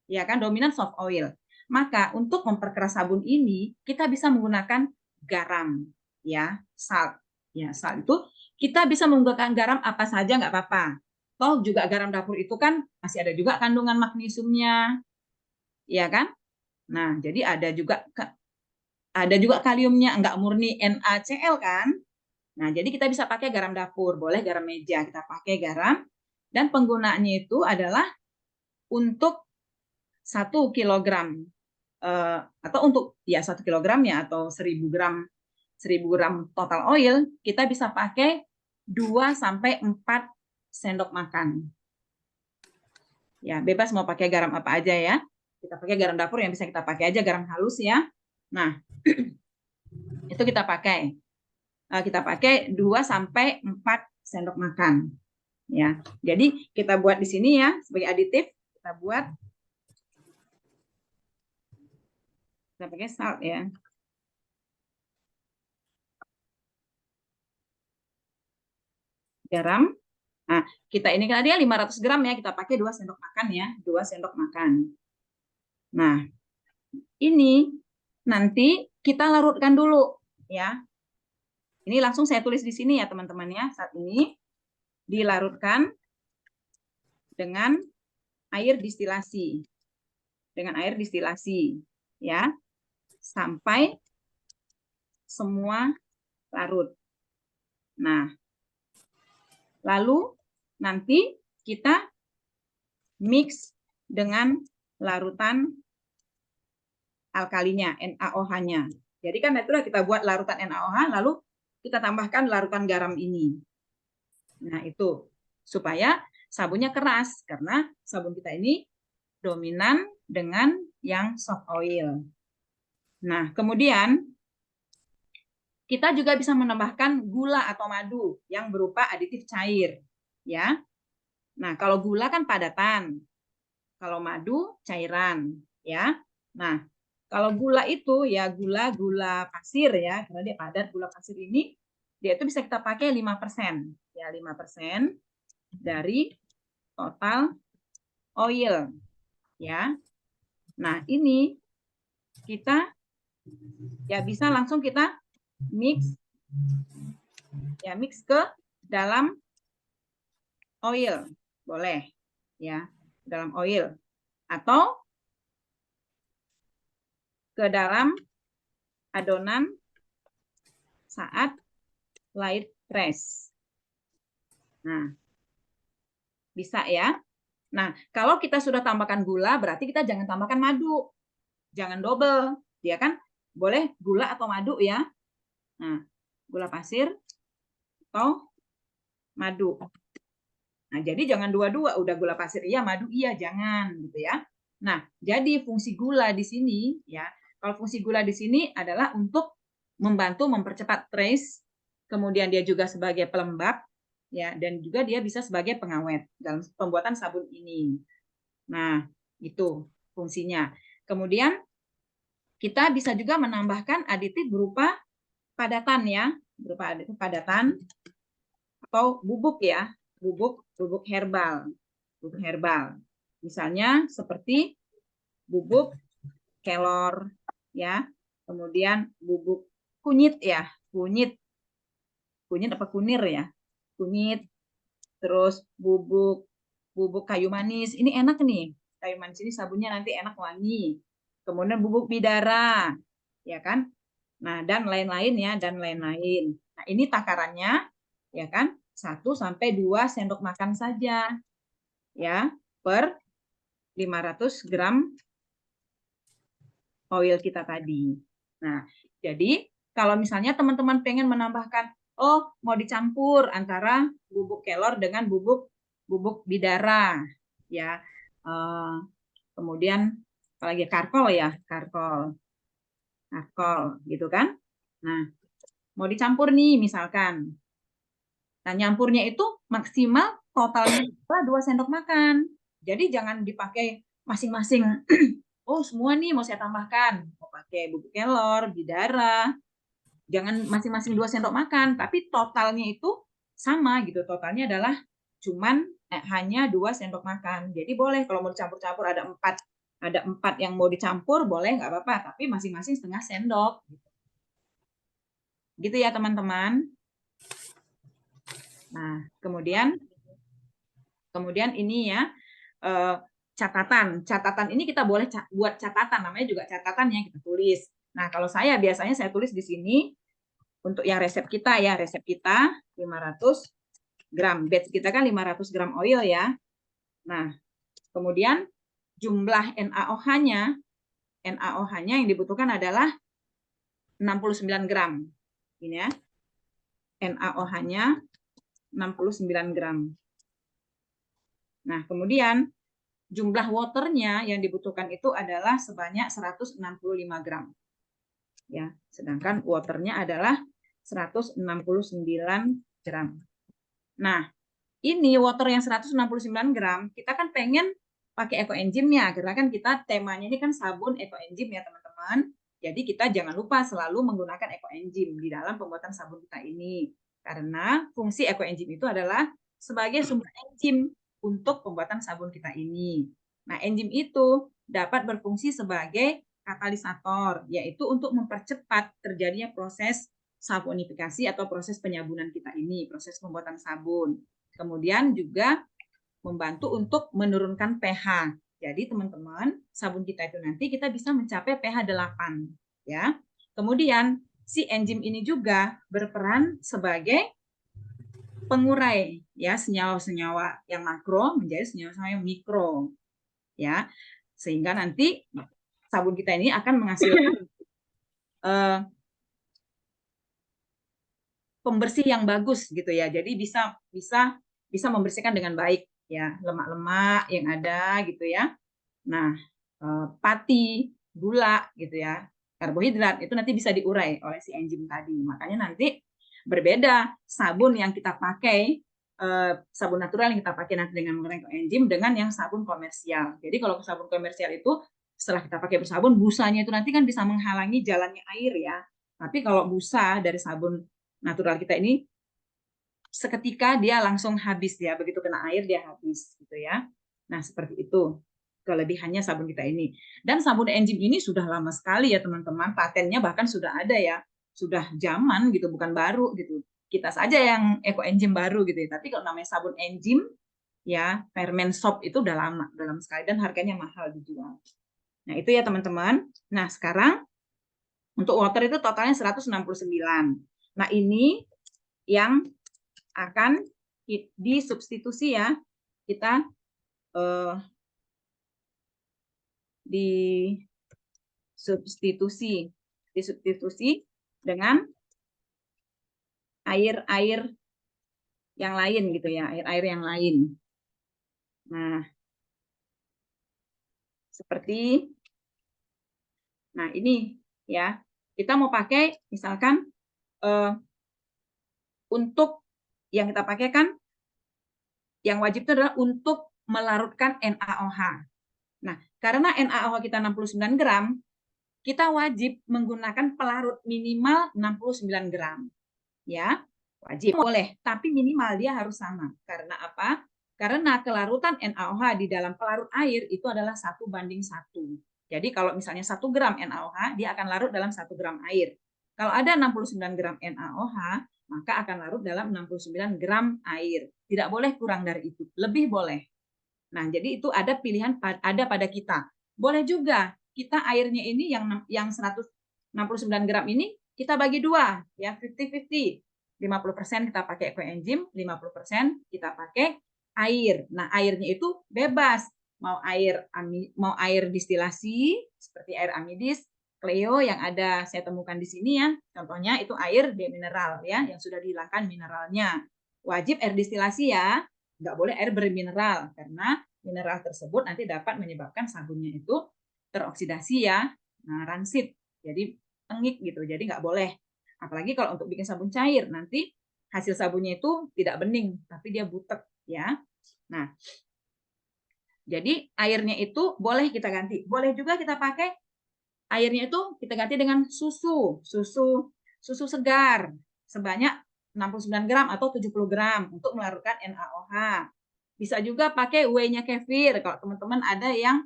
Ya kan, dominan soft oil. Maka untuk memperkeras sabun ini kita bisa menggunakan garam ya, salt. Ya, salt itu kita bisa menggunakan garam apa saja nggak apa-apa. Toh juga garam dapur itu kan masih ada juga kandungan magnesiumnya. Ya kan? Nah, jadi ada juga kaliumnya, nggak murni NaCl kan? Nah, jadi kita bisa pakai garam dapur, boleh garam meja, kita pakai garam. Dan penggunaannya itu adalah untuk 1 kilogram atau untuk ya 1 kilogram ya atau 1000 gram total oil, kita bisa pakai 2 sampai 4 sendok makan. Ya, bebas mau pakai garam apa aja ya. Kita pakai garam dapur yang bisa kita pakai aja, garam halus ya. Nah, itu kita pakai. Kita pakai 2 sampai 4 sendok makan. Ya. Jadi kita buat di sini ya sebagai aditif, kita buat kita pakai salt ya. Garam. Nah, kita ini kan tadi 500 gram ya, kita pakai 2 sendok makan ya, 2 sendok makan. Nah, ini nanti kita larutkan dulu ya. Ini langsung saya tulis di sini ya teman-teman ya. Saat ini dilarutkan dengan air distilasi. Dengan air distilasi ya. Sampai semua larut. Nah, lalu nanti kita mix dengan larutan alkalinya, NaOH-nya. Jadi kan itulah kita buat larutan NaOH, lalu kita tambahkan larutan garam ini. Nah, itu supaya sabunnya keras, karena sabun kita ini dominan dengan yang soft oil. Nah, kemudian kita juga bisa menambahkan gula atau madu yang berupa aditif cair, ya. Nah, kalau gula kan padatan, kalau madu cairan, ya. Nah, kalau gula itu ya gula pasir ya, karena dia padat. Gula pasir ini dia itu bisa kita pakai 5%, ya 5% dari total oil, ya. Nah, ini kita ya bisa langsung kita mix ke dalam oil, boleh ya, dalam oil atau ke dalam adonan saat light press. Nah, bisa ya. Nah, kalau kita sudah tambahkan gula, berarti kita jangan tambahkan madu. Jangan double, ya kan? Boleh gula atau madu ya. Nah, gula pasir atau madu. Nah, jadi jangan dua-dua, udah gula pasir iya, madu iya, jangan gitu ya. Nah, jadi fungsi gula di sini ya, kalau fungsi gula di sini adalah untuk membantu mempercepat trace, kemudian dia juga sebagai pelembab, ya, dan juga dia bisa sebagai pengawet dalam pembuatan sabun ini. Nah, itu fungsinya. Kemudian kita bisa juga menambahkan aditif berupa padatan ya, berupa aditif padatan atau bubuk ya, bubuk herbal. Bubuk herbal. Misalnya seperti bubuk kelor ya, kemudian bubuk kunyit ya, kunyit apa kunir ya, kunyit, terus bubuk kayu manis. Ini enak nih, kayu manis ini sabunnya nanti enak wangi. Kemudian bubuk bidara, ya kan? Nah, dan lain-lain ya, dan lain-lain. Nah, ini takarannya, ya kan? 1 sampai 2 sendok makan saja, ya, per 500 gram oil kita tadi. Nah, jadi kalau misalnya teman-teman pengen menambahkan, oh mau dicampur antara bubuk kelor dengan bubuk bidara, ya. Kemudian apalagi karkol ya, karkol gitu kan. Nah, mau dicampur nih misalkan. Nah, nyampurnya itu maksimal totalnya 2 sendok makan. Jadi jangan dipakai masing-masing. Oh, semua nih mau saya tambahkan. Mau pakai bubuk kelor, bidara. Jangan masing-masing 2 sendok makan, tapi totalnya itu sama gitu. Totalnya adalah cuman hanya 2 sendok makan. Jadi boleh kalau mau dicampur-campur ada 4 yang mau dicampur boleh nggak apa-apa, tapi masing-masing setengah sendok. Gitu ya teman-teman. Nah, kemudian ini ya catatan ini kita boleh buat catatan, namanya juga catatan yang kita tulis. Nah, kalau saya biasanya saya tulis di sini untuk yang resep kita ya, resep kita 500 gram, batch kita kan 500 gram oil ya. Nah, kemudian jumlah NaOH-nya yang dibutuhkan adalah 69 gram. Ini ya. NaOH-nya 69 gram. Nah, kemudian jumlah waternya yang dibutuhkan itu adalah sebanyak 165 gram. Ya, sedangkan waternya adalah 169 gram. Nah, ini water yang 169 gram, kita kan pengen pakai ekoenzimnya, karena kan kita temanya ini kan sabun ekoenzim ya teman-teman. Jadi kita jangan lupa selalu menggunakan ekoenzim di dalam pembuatan sabun kita ini. Karena fungsi ekoenzim itu adalah sebagai sumber enzim untuk pembuatan sabun kita ini. Nah, enzim itu dapat berfungsi sebagai katalisator, yaitu untuk mempercepat terjadinya proses sabunifikasi atau proses penyabunan kita ini, proses pembuatan sabun. Kemudian juga membantu untuk menurunkan pH. Jadi teman-teman, sabun kita itu nanti kita bisa mencapai pH 8, ya. Kemudian si enzim ini juga berperan sebagai pengurai ya senyawa-senyawa yang makro menjadi senyawa-senyawa yang mikro, ya. Sehingga nanti sabun kita ini akan menghasilkan pembersih yang bagus gitu ya. Jadi bisa membersihkan dengan baik ya lemak-lemak yang ada gitu ya. Nah, pati, gula gitu ya, karbohidrat itu nanti bisa diurai oleh si enzim tadi. Makanya nanti berbeda sabun yang kita pakai, sabun natural yang kita pakai nanti dengan menggunakan enzim dengan yang sabun komersial. Jadi kalau sabun komersial itu setelah kita pakai bersabun, busanya itu nanti kan bisa menghalangi jalannya air ya. Tapi kalau busa dari sabun natural kita ini seketika dia langsung habis ya, begitu kena air dia habis gitu ya. Nah, seperti itu kelebihannya sabun kita ini. Dan sabun enzim ini sudah lama sekali ya teman-teman, patennya bahkan sudah ada ya, sudah zaman gitu, bukan baru gitu. Kita saja yang ekoenzim baru gitu ya. Tapi kalau namanya sabun enzim ya, ferment soap itu udah lama sekali dan harganya mahal dijual. Nah, itu ya teman-teman. Nah, sekarang untuk water itu totalnya 169. Nah, ini yang akan disubstitusi ya. Kita disubstitusi dengan air-air yang lain gitu ya, air-air yang lain. Nah, seperti nah ini ya. Kita mau pakai misalkan untuk yang kita pakai kan, yang wajib itu adalah untuk melarutkan NaOH. Nah, karena NaOH kita 69 gram, kita wajib menggunakan pelarut minimal 69 gram. Ya, wajib. Boleh, tapi minimal dia harus sama. Karena apa? Karena kelarutan NaOH di dalam pelarut air itu adalah 1:1. Jadi kalau misalnya 1 gram NaOH, dia akan larut dalam 1 gram air. Kalau ada 69 gram NaOH, maka akan larut dalam 69 gram air. Tidak boleh kurang dari itu. Lebih boleh. Nah, jadi itu ada pilihan ada pada kita. Boleh juga kita airnya ini yang 169 gram ini kita bagi dua, ya 50-50. 50% kita pakai ekoenzim, 50% kita pakai air. Nah, airnya itu bebas. Mau air distilasi seperti air amidis, Cleo yang ada saya temukan di sini ya. Contohnya itu air demineral ya, yang sudah dihilangkan mineralnya. Wajib air distilasi ya. Nggak boleh air bermineral karena mineral tersebut nanti dapat menyebabkan sabunnya itu teroksidasi ya, nah rancid, jadi tengik gitu, jadi nggak boleh. Apalagi kalau untuk bikin sabun cair, nanti hasil sabunnya itu tidak bening, tapi dia butek ya. Nah, jadi airnya itu boleh kita ganti, boleh juga kita pakai airnya itu kita ganti dengan susu segar sebanyak 69 gram atau 70 gram untuk melarutkan NaOH. Bisa juga pakai whey-nya kefir. Kalau teman-teman ada yang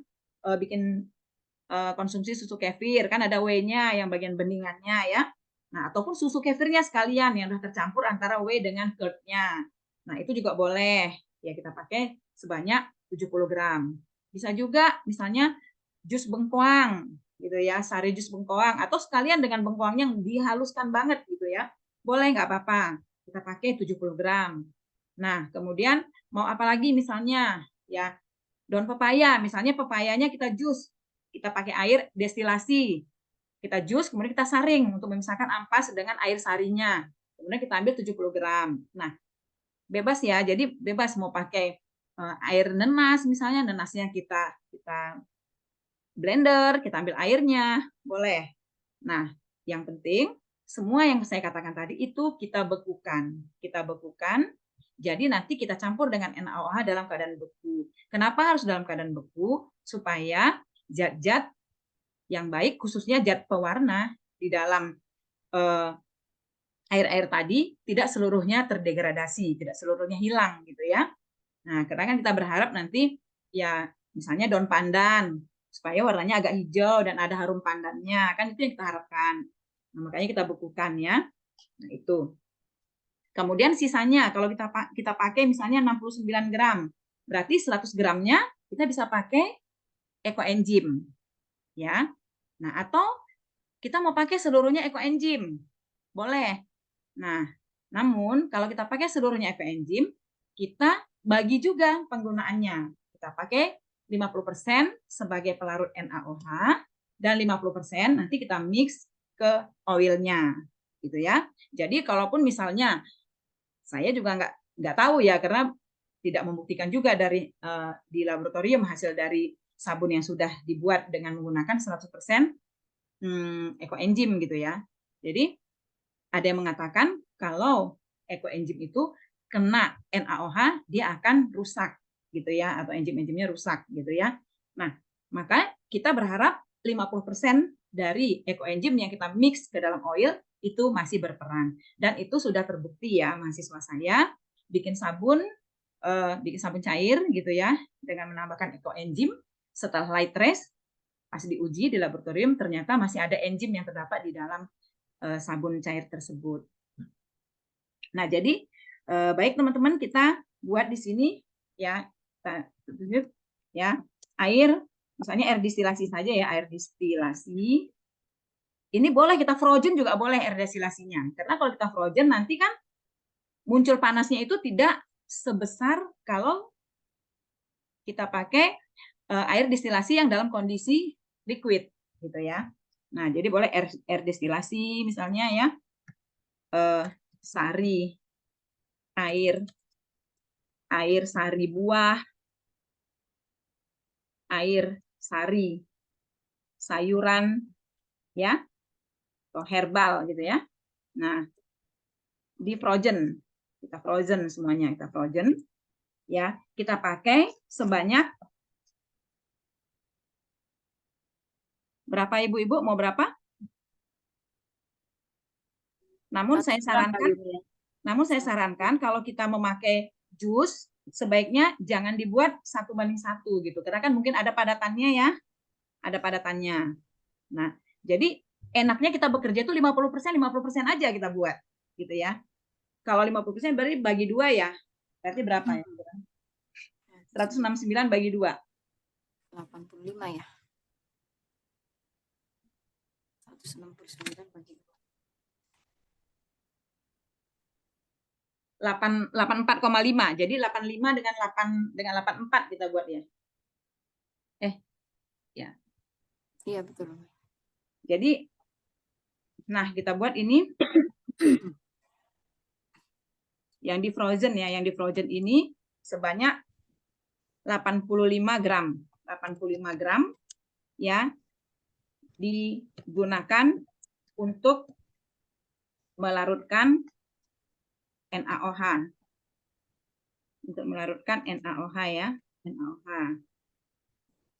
bikin konsumsi susu kefir, kan ada whey-nya yang bagian beningannya ya. Nah, ataupun susu kefirnya sekalian yang sudah tercampur antara whey dengan curd-nya. Nah, itu juga boleh. Ya, kita pakai sebanyak 70 gram. Bisa juga misalnya jus bengkoang gitu ya, sari jus bengkoang atau sekalian dengan bengkoangnya yang dihaluskan banget gitu ya. Boleh, nggak apa-apa. Kita pakai 70 gram. Nah, kemudian mau apa lagi misalnya ya, daun pepaya, misalnya pepayanya kita jus, kita pakai air destilasi, kita jus, kemudian kita saring untuk memisahkan ampas dengan air sarinya, kemudian kita ambil 70 gram. Nah, bebas ya, jadi bebas mau pakai air nenas, misalnya nenasnya kita blender, kita ambil airnya, boleh. Nah, yang penting semua yang saya katakan tadi itu kita bekukan. Jadi nanti kita campur dengan NaOH dalam keadaan beku. Kenapa harus dalam keadaan beku? Supaya zat-zat yang baik, khususnya zat pewarna di dalam air-air tadi tidak seluruhnya terdegradasi, tidak seluruhnya hilang gitu ya. Nah, karena kan kita berharap nanti ya misalnya daun pandan supaya warnanya agak hijau dan ada harum pandannya, kan itu yang kita harapkan. Nah, makanya kita bekukan ya. Nah, itu. Kemudian sisanya kalau kita pakai misalnya 69 gram, berarti 100 gramnya kita bisa pakai ekoenzim. Ya. Nah, atau kita mau pakai seluruhnya ekoenzim. Boleh. Nah, namun kalau kita pakai seluruhnya ekoenzim, kita bagi juga penggunaannya. Kita pakai 50% sebagai pelarut NaOH dan 50% nanti kita mix ke oilnya. Gitu ya. Jadi kalaupun misalnya saya juga nggak tahu ya karena tidak membuktikan juga dari di laboratorium hasil dari sabun yang sudah dibuat dengan menggunakan 100% ekoenzim gitu ya. Jadi ada yang mengatakan kalau ekoenzim itu kena NaOH dia akan rusak gitu ya, atau enzim-enzimnya rusak gitu ya. Nah, maka kita berharap 50% dari ekoenzim yang kita mix ke dalam oil itu masih berperan. Dan itu sudah terbukti ya mahasiswa saya bikin sabun cair gitu ya dengan menambahkan ekoenzim setelah light trace pas diuji di laboratorium ternyata masih ada enzim yang terdapat di dalam sabun cair tersebut. Nah, jadi baik teman-teman kita buat di sini ya air misalnya air distilasi saja ya, air distilasi. Ini boleh kita frozen juga boleh air destilasinya. Karena kalau kita frozen nanti kan muncul panasnya itu tidak sebesar kalau kita pakai air distilasi yang dalam kondisi liquid gitu ya. Nah, jadi boleh air destilasi misalnya ya. Sari, air sari buah, air sari sayuran ya, atau herbal gitu ya. Nah, di frozen. Kita frozen semuanya, kita frozen. Ya, kita pakai sebanyak berapa Ibu-ibu? Mau berapa? Namun 1 saya gram kali sarankan, Umi ya. namun saya sarankan kalau kita memakai jus sebaiknya jangan dibuat 1:1 gitu. Karena kan mungkin ada padatannya ya. Ada padatannya. Nah, jadi enaknya kita bekerja itu 50% aja kita buat gitu ya. Kalau 50% berarti bagi 2 ya. Berarti berapa ya? 169 bagi 2. 85 ya. 169 bagi 2. 84,5. Jadi 85 dengan 84 kita buat ya. Ya. Iya betul Umi. Jadi nah kita buat ini yang di frozen ya, yang di frozen ini sebanyak 85 gram. 85 gram ya digunakan untuk melarutkan NaOH. Untuk melarutkan NaOH ya, NaOH.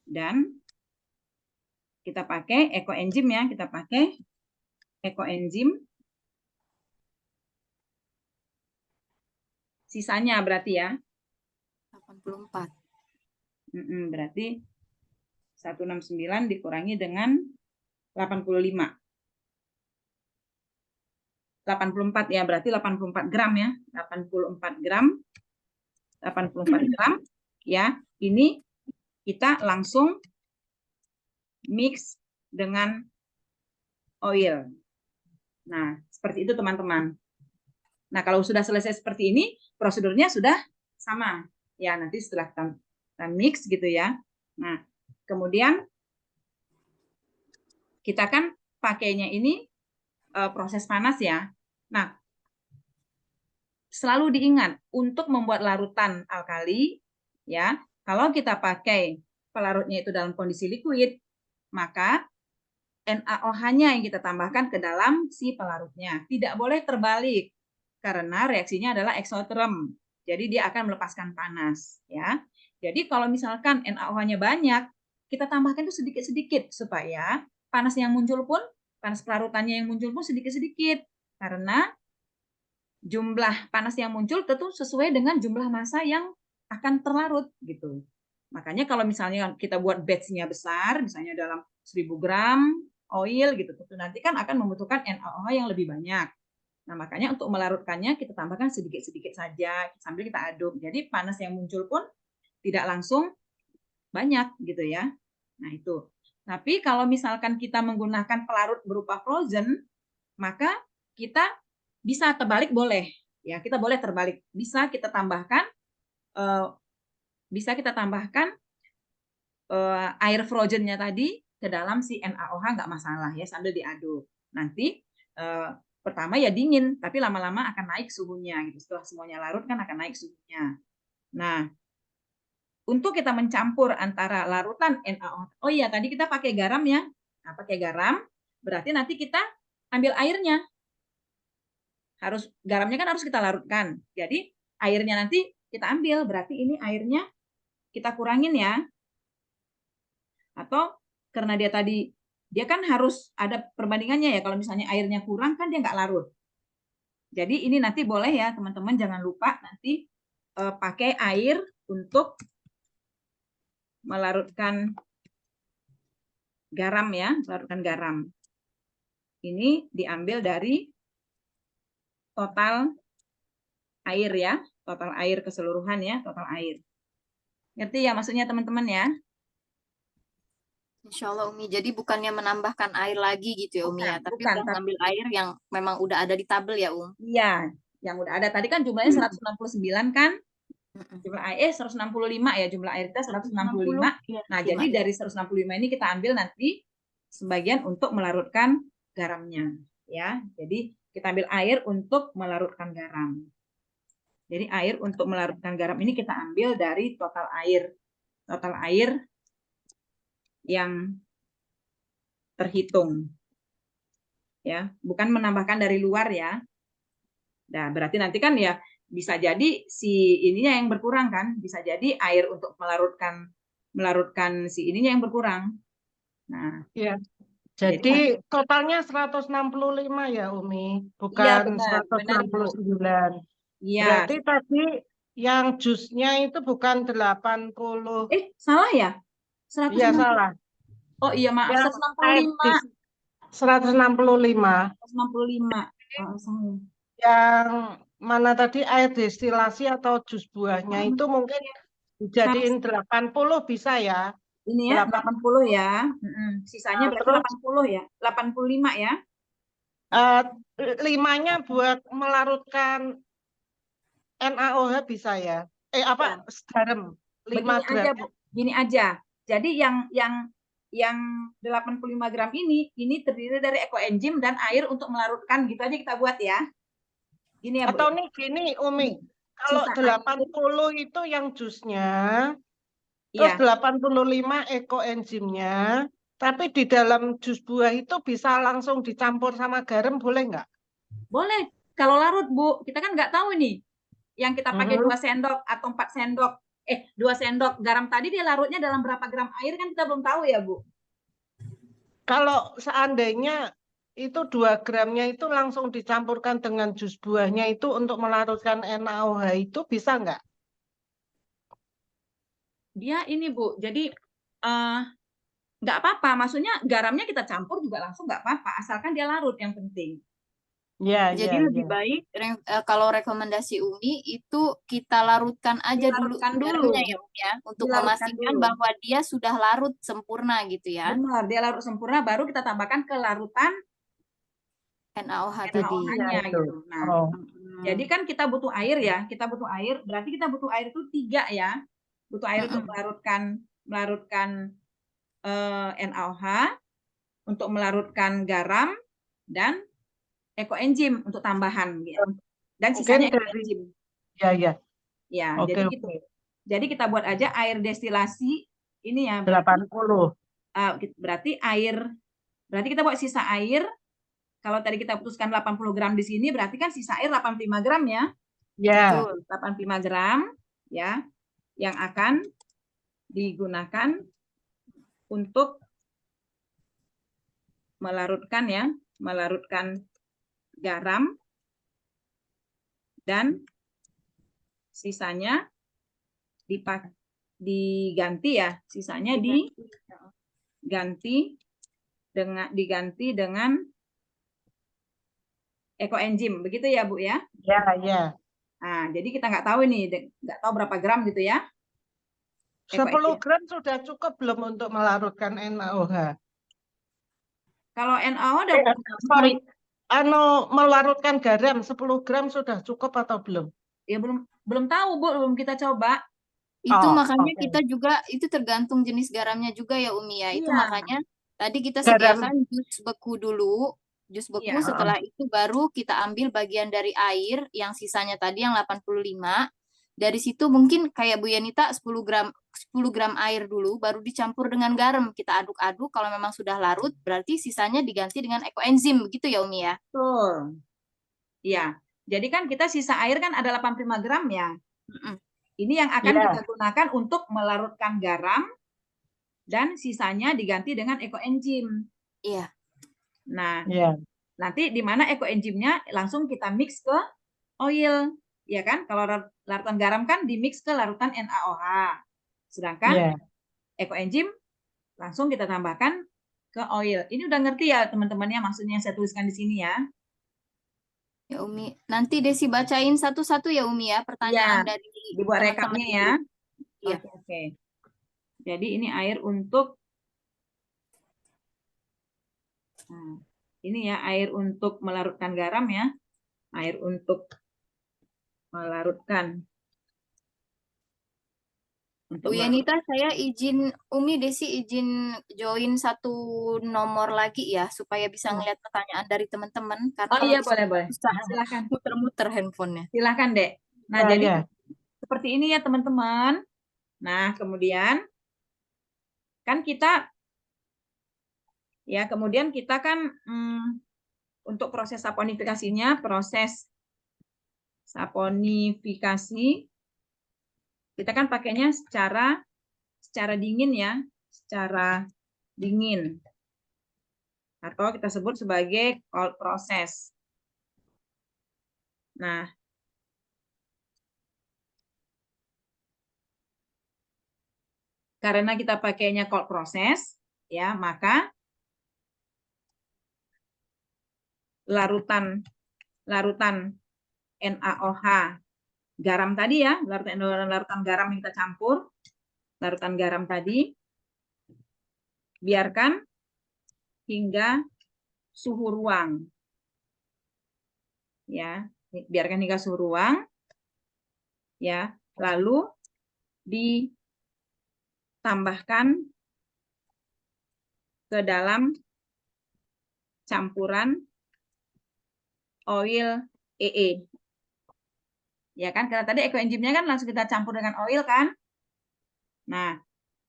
Dan kita pakai ekoenzim ya, kita pakai ekoenzim. Sisanya berarti ya. 84. Berarti 169 dikurangi dengan 85. 84 ya, berarti 84 gram ya. 84 gram. 84 gram ya. Ini kita langsung mix dengan oil. Nah, seperti itu teman-teman. Nah, kalau sudah selesai seperti ini, prosedurnya sudah sama. Ya, nanti setelah kita mix gitu ya. Nah, kemudian kita kan pakainya ini proses panas ya. Nah, selalu diingat untuk membuat larutan alkali ya, kalau kita pakai pelarutnya itu dalam kondisi liquid, maka NaOH-nya yang kita tambahkan ke dalam si pelarutnya. Tidak boleh terbalik karena reaksinya adalah eksoterm. Jadi dia akan melepaskan panas ya. Jadi kalau misalkan NaOH-nya banyak, kita tambahkan itu sedikit-sedikit supaya panas yang muncul pun, panas pelarutannya yang muncul pun sedikit-sedikit. Karena jumlah panas yang muncul tentu sesuai dengan jumlah massa yang akan terlarut gitu. Makanya kalau misalnya kita buat batch-nya besar, misalnya dalam 1000 gram oil gitu, tentu nanti kan akan membutuhkan NaOH yang lebih banyak. Nah, makanya untuk melarutkannya kita tambahkan sedikit-sedikit saja sambil kita aduk. Jadi panas yang muncul pun tidak langsung banyak gitu ya. Nah, itu. Tapi kalau misalkan kita menggunakan pelarut berupa frozen, maka kita bisa terbalik boleh. Ya, kita boleh terbalik. Bisa kita tambahkan air frozennya tadi ke dalam si NaOH nggak masalah ya, sambil diaduk. Nanti pertama ya dingin, tapi lama-lama akan naik suhunya gitu. Setelah semuanya larut kan akan naik suhunya. Nah, untuk kita mencampur antara larutan NaOH. Oh iya, tadi kita pakai garam ya. Nah, pakai garam berarti nanti kita ambil airnya. Garamnya kan harus kita larutkan. Jadi airnya nanti kita ambil, berarti ini airnya kita kurangin ya. Atau karena dia kan harus ada perbandingannya ya, kalau misalnya airnya kurang kan dia nggak larut. Jadi ini nanti boleh ya teman-teman, jangan lupa nanti pakai air untuk melarutkan garam ya, melarutkan garam. Ini diambil dari total air ya, total air keseluruhan ya, total air. Ngerti ya maksudnya teman-teman ya? Insya Allah Umi, jadi bukannya menambahkan air lagi gitu ya Umi ya, tapi bukan, udah ngambil air yang memang udah ada di tabel ya Iya, yang udah ada. Tadi kan jumlahnya 169 kan? Jumlah air 165 ya, jumlah air kita 165. Nah, jadi dari 165 ini kita ambil nanti sebagian untuk melarutkan garamnya ya. Jadi kita ambil air untuk melarutkan garam. Jadi air untuk melarutkan garam ini kita ambil dari total air. Total air yang terhitung. Ya, bukan menambahkan dari luar ya. Nah, berarti nanti kan ya bisa jadi si ininya yang berkurang kan, bisa jadi air untuk melarutkan si ininya yang berkurang. Nah, Ya. jadi Jadi totalnya 165 ya Umi, iya bukan benar Bu. 169. Iya. Berarti tadi yang jusnya itu bukan 80. Salah ya? Iya 160. salah. Oh iya maaf, Yang air 165. di 165. 165. Oh, salah. Yang mana tadi air destilasi atau jus buahnya Mm-mm. itu mungkin dijadiin 80 bisa ya. Ini ya 80 ya. Sisanya Nah, berarti terus 80 ya. 85 ya. eh, 5-nya buat melarutkan NaOH bisa ya. Apa Ya. garam 5 Begini aja, gram. Bu. Gini aja. Jadi yang 85 gram ini terdiri dari ekoenzim dan air untuk melarutkan, gitu aja kita buat ya. Gini ya, Bu. Atau nih gini Umi, kalau Sisa 80 itu yang jusnya, terus Iya, 85 ekoenzimnya, tapi di dalam jus buah itu bisa langsung dicampur sama garam boleh nggak? boleh. Kalau larut, Bu, kita kan nggak tahu nih. Yang kita pakai 2 sendok atau 4 sendok. 2 sendok garam tadi dia larutnya dalam berapa gram air kan kita belum tahu ya, Bu. Kalau seandainya itu 2 gramnya itu langsung dicampurkan dengan jus buahnya itu untuk melarutkan NaOH itu bisa nggak? Dia ini, Bu. Jadi nggak apa-apa. Maksudnya garamnya kita campur juga langsung nggak apa-apa. Asalkan dia larut yang penting. Ya, Jadi ya, lebih ya. baik kalau rekomendasi Umi itu kita larutkan aja dulu Dilarutkan dulu. garamnya ya Umi ya, untuk Dilarutkan memastikan dulu. bahwa dia sudah larut sempurna gitu ya, Benar, dia larut sempurna baru kita tambahkan ke larutan NaOH tadi. NaOH-nya Iya, itu. gitu. Nah, Oh. jadi kan kita butuh air ya, kita butuh air, berarti kita butuh air itu 3 ya. Butuh air untuk melarutkan NaOH, untuk melarutkan garam dan ekoenzim untuk tambahan gitu. Dan Mungkin sisanya dari ekoenzim. ya, ya. Ya, Oke, jadi gitu. oke. Jadi kita buat aja air destilasi ini ya, 80. berarti kita buat sisa air. Kalau tadi kita putuskan 80 gram di sini, berarti kan sisa air 85 gram ya. Ya. Betul, 85 gram ya, yang akan digunakan untuk melarutkan garam, dan sisanya diganti ya, sisanya diganti dengan ekoenzim, begitu ya Bu ya? Ya, ya. Nah, jadi kita nggak tahu nih, nggak tahu berapa gram gitu ya. 10 gram sudah cukup belum untuk melarutkan NaOH? Kalau NaOH udah Sorry, melarutkan garam 10 gram sudah cukup atau belum? ya belum tahu Bu, belum kita coba. Itu Oh, makanya oke. kita juga itu tergantung jenis garamnya juga ya Umi ya. Itu Iya. makanya tadi kita Garam. sediakan jus beku dulu. Jus beku Iya. setelah itu baru kita ambil bagian dari air yang sisanya tadi yang 85. Dari situ mungkin kayak Bu Yanita 10 gram air dulu baru dicampur dengan garam. Kita aduk-aduk, kalau memang sudah larut berarti sisanya diganti dengan ekoenzim begitu ya Umi ya. Betul. Iya. Jadi kan kita sisa air kan ada 85 gram ya. Ini yang akan Ya. kita gunakan untuk melarutkan garam dan sisanya diganti dengan ekoenzim. Iya. Nah, Ya. nanti di mana ekoenzimnya langsung kita mix ke oil, ya kan? Kalau larutan garam kan di mix ke larutan NaOH. Sedangkan Ya. ekoenzim langsung kita tambahkan ke oil. Ini udah ngerti ya teman-temannya maksudnya yang saya tuliskan di sini ya? Ya Umi, nanti Desi bacain satu-satu ya Umi ya pertanyaan Iya, dari dibuat teman-teman rekapnya di ya. grup. Iya. Oke. Jadi ini air untuk ini ya, air untuk melarutkan garam ya. Air untuk melarutkan. Bu Yanita, saya izin Umi Desi izin join satu nomor lagi ya supaya bisa ngeliat pertanyaan dari teman-teman karena Oh iya, kalau boleh. susah Silakan. muter-muter handphonenya. Silakan, Dek. Nah, Ya, jadi ya. seperti ini ya, teman-teman. Nah, kemudian kan untuk proses saponifikasinya, proses saponifikasi. Kita kan pakainya secara dingin ya, secara dingin. Atau kita sebut sebagai cold process. Nah, karena kita pakainya cold process, ya, maka larutan NaOH garam tadi ya, larutan garam yang kita campur, larutan garam tadi, biarkan hingga suhu ruang. Ya, biarkan hingga suhu ruang. Ya, lalu ditambahkan ke dalam campuran oil EE. Ya kan, karena tadi ekoenzimnya kan langsung kita campur dengan oil kan. Nah,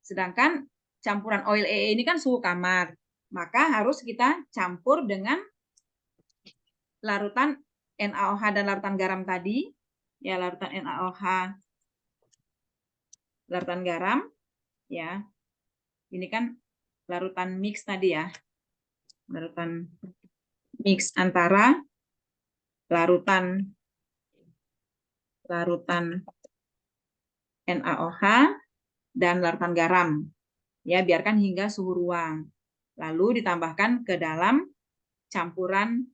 sedangkan campuran oil EE ini kan suhu kamar. Maka harus kita campur dengan larutan NaOH dan larutan garam tadi. Ya, larutan NaOH, larutan garam. Ya, ini kan larutan mix tadi ya. Larutan mix antara larutan NaOH dan larutan garam. Ya, biarkan hingga suhu ruang. Lalu ditambahkan ke dalam campuran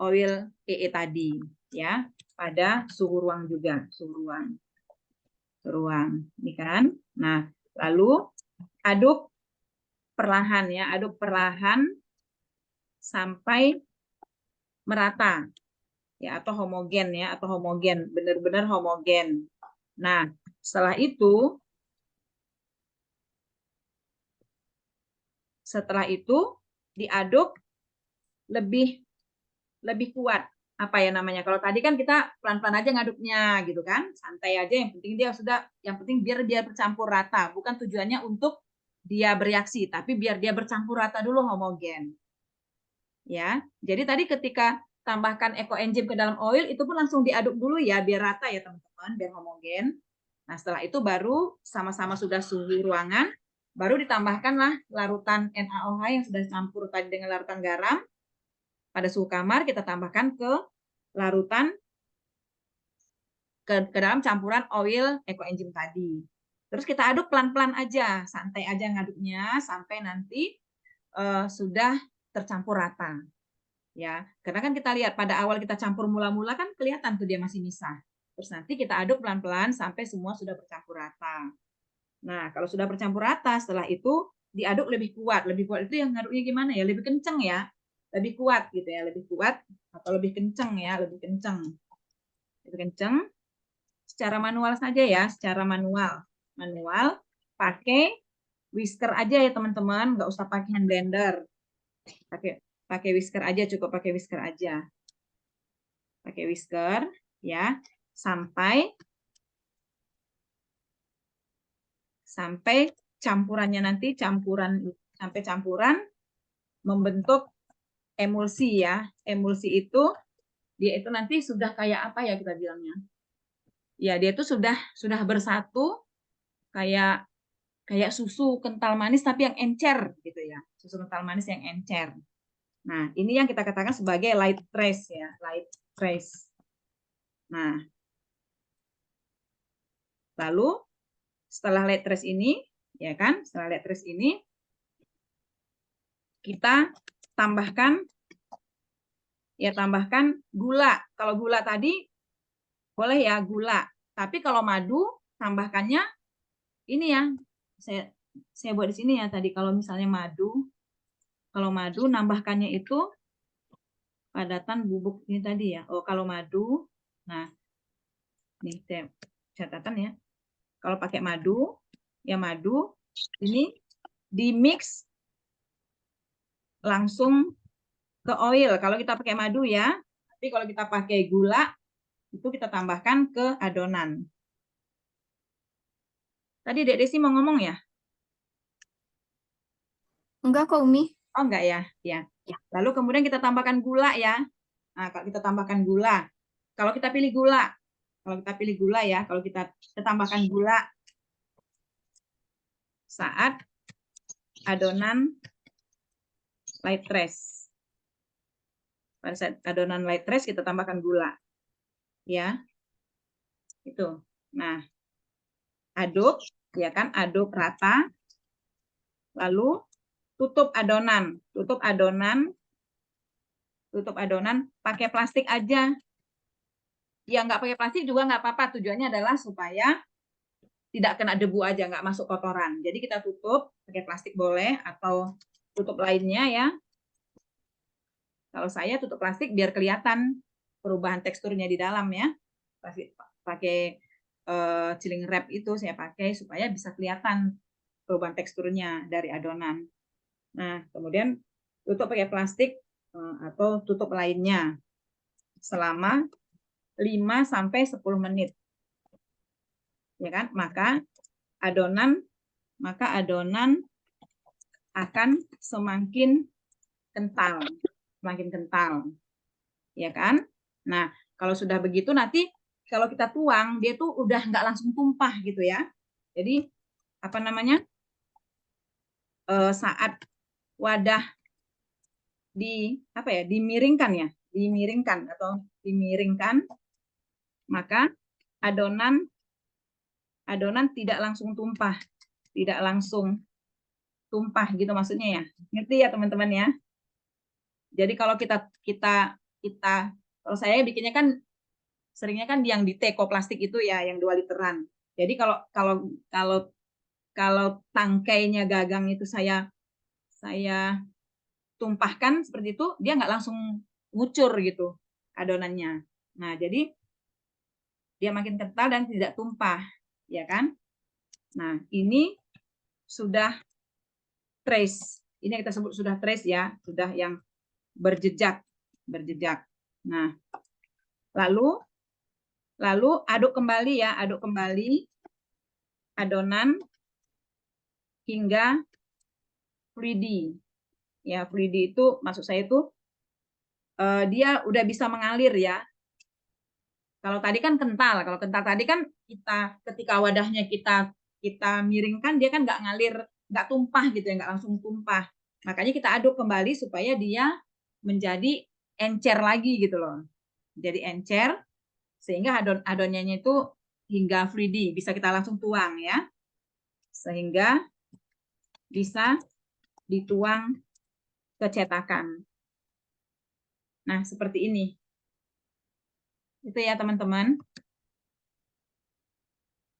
oil EE tadi, ya, pada suhu ruang juga, suhu ruang. Ini kan. Nah, lalu aduk perlahan ya, aduk perlahan sampai merata. Ya, atau homogen ya, atau homogen, benar-benar homogen. Nah, setelah itu diaduk lebih kuat. Apa ya namanya? Kalau tadi kan kita pelan-pelan aja ngaduknya gitu kan, santai aja. Yang penting biar dia bercampur rata. Bukan tujuannya untuk dia bereaksi, tapi biar dia bercampur rata dulu, homogen. Ya, jadi tadi ketika tambahkan ekoenzim ke dalam oil itu pun langsung diaduk dulu ya, biar rata ya teman-teman, biar homogen. Nah, setelah itu baru sama-sama sudah suhu ruangan, baru ditambahkanlah larutan NaOH yang sudah campur tadi dengan larutan garam. Pada suhu kamar kita tambahkan ke larutan ke dalam campuran oil ekoenzim tadi. Terus kita aduk pelan-pelan aja, santai aja ngaduknya sampai nanti sudah tercampur rata. Ya, karena kan kita lihat pada awal kita campur mula-mula kan kelihatan tuh dia masih misah. Terus nanti kita aduk pelan-pelan sampai semua sudah bercampur rata. Nah, kalau sudah bercampur rata, setelah itu diaduk lebih kuat. Lebih kuat itu yang ngaduknya gimana ya? Lebih kenceng ya. Lebih kuat gitu ya, lebih kuat atau lebih kenceng ya, lebih kenceng. Lebih kenceng secara manual saja ya, secara manual. Manual pakai whisker aja ya teman-teman, nggak usah pakai hand blender. Pakai whisker aja, cukup pakai whisker aja. Pakai whisker ya, sampai campurannya nanti sampai campuran membentuk emulsi ya. Emulsi itu dia itu nanti sudah kayak apa ya kita bilangnya? Ya, dia itu sudah bersatu kayak susu kental manis tapi yang encer gitu ya. Susu kental manis yang encer. Nah, ini yang kita katakan sebagai light trace ya, light trace. Nah, lalu setelah light trace ini, ya kan? Setelah light trace ini kita tambahkan gula. Kalau gula tadi boleh ya gula. Tapi kalau madu tambahkannya ini ya. Saya buat di sini ya tadi kalau misalnya madu. Kalau madu nambahkannya itu padatan bubuk ini tadi ya. Oh, kalau madu, nah ini catatan ya. Kalau pakai madu, ya madu ini di mix langsung ke oil. Kalau kita pakai madu ya. Tapi kalau kita pakai gula, itu kita tambahkan ke adonan. Tadi Dek Desi mau ngomong ya? Enggak kok, Umi. Oh enggak ya? Ya. Lalu kemudian kita tambahkan gula ya. Nah, kalau kita tambahkan gula. kalau kita pilih gula, ya, kalau kita tambahkan gula saat adonan light rest. Pada saat adonan light rest kita tambahkan gula. Ya. Itu. Nah, aduk, ya kan? Aduk rata. Lalu tutup adonan. Tutup adonan pakai plastik aja. Ya, nggak pakai plastik juga nggak apa-apa. Tujuannya adalah supaya tidak kena debu aja, nggak masuk kotoran. Jadi kita tutup, pakai plastik boleh, atau tutup lainnya ya. Kalau saya tutup plastik biar kelihatan perubahan teksturnya di dalam ya. Pakai ceiling wrap itu saya pakai supaya bisa kelihatan perubahan teksturnya dari adonan. Nah, kemudian tutup pakai plastik atau tutup lainnya selama 5-10 menit. Ya kan? Maka adonan akan semakin kental, ya kan? Nah, kalau sudah begitu nanti kalau kita tuang dia tuh udah nggak langsung tumpah gitu ya. Jadi apa namanya? Saat wadah dimiringkan, maka adonan tidak langsung tumpah gitu maksudnya ya. Ngerti ya teman-teman ya? Jadi kalau kita kalau saya bikinnya kan seringnya kan yang di teko plastik itu ya, yang 2 literan. Jadi kalau tangkainya gagang itu saya tumpahkan seperti itu, dia nggak langsung ngucur gitu adonannya. Nah, jadi dia makin kental dan tidak tumpah, ya kan? Nah, ini sudah trace. Ini kita sebut sudah trace ya, sudah yang berjejak. Nah, lalu aduk kembali ya, adonan hingga fluidi. Ya, fluidi itu maksud saya itu dia udah bisa mengalir ya. Kalau tadi kan kental, tadi kan kita ketika wadahnya kita miringkan dia kan nggak ngalir, nggak tumpah gitu ya, nggak langsung tumpah. Makanya kita aduk kembali supaya dia menjadi encer lagi gitu loh. Jadi encer sehingga adonannya itu hingga fluidi, bisa kita langsung tuang ya. Sehingga bisa dituang ke cetakan. Nah, seperti ini. Itu ya teman-teman.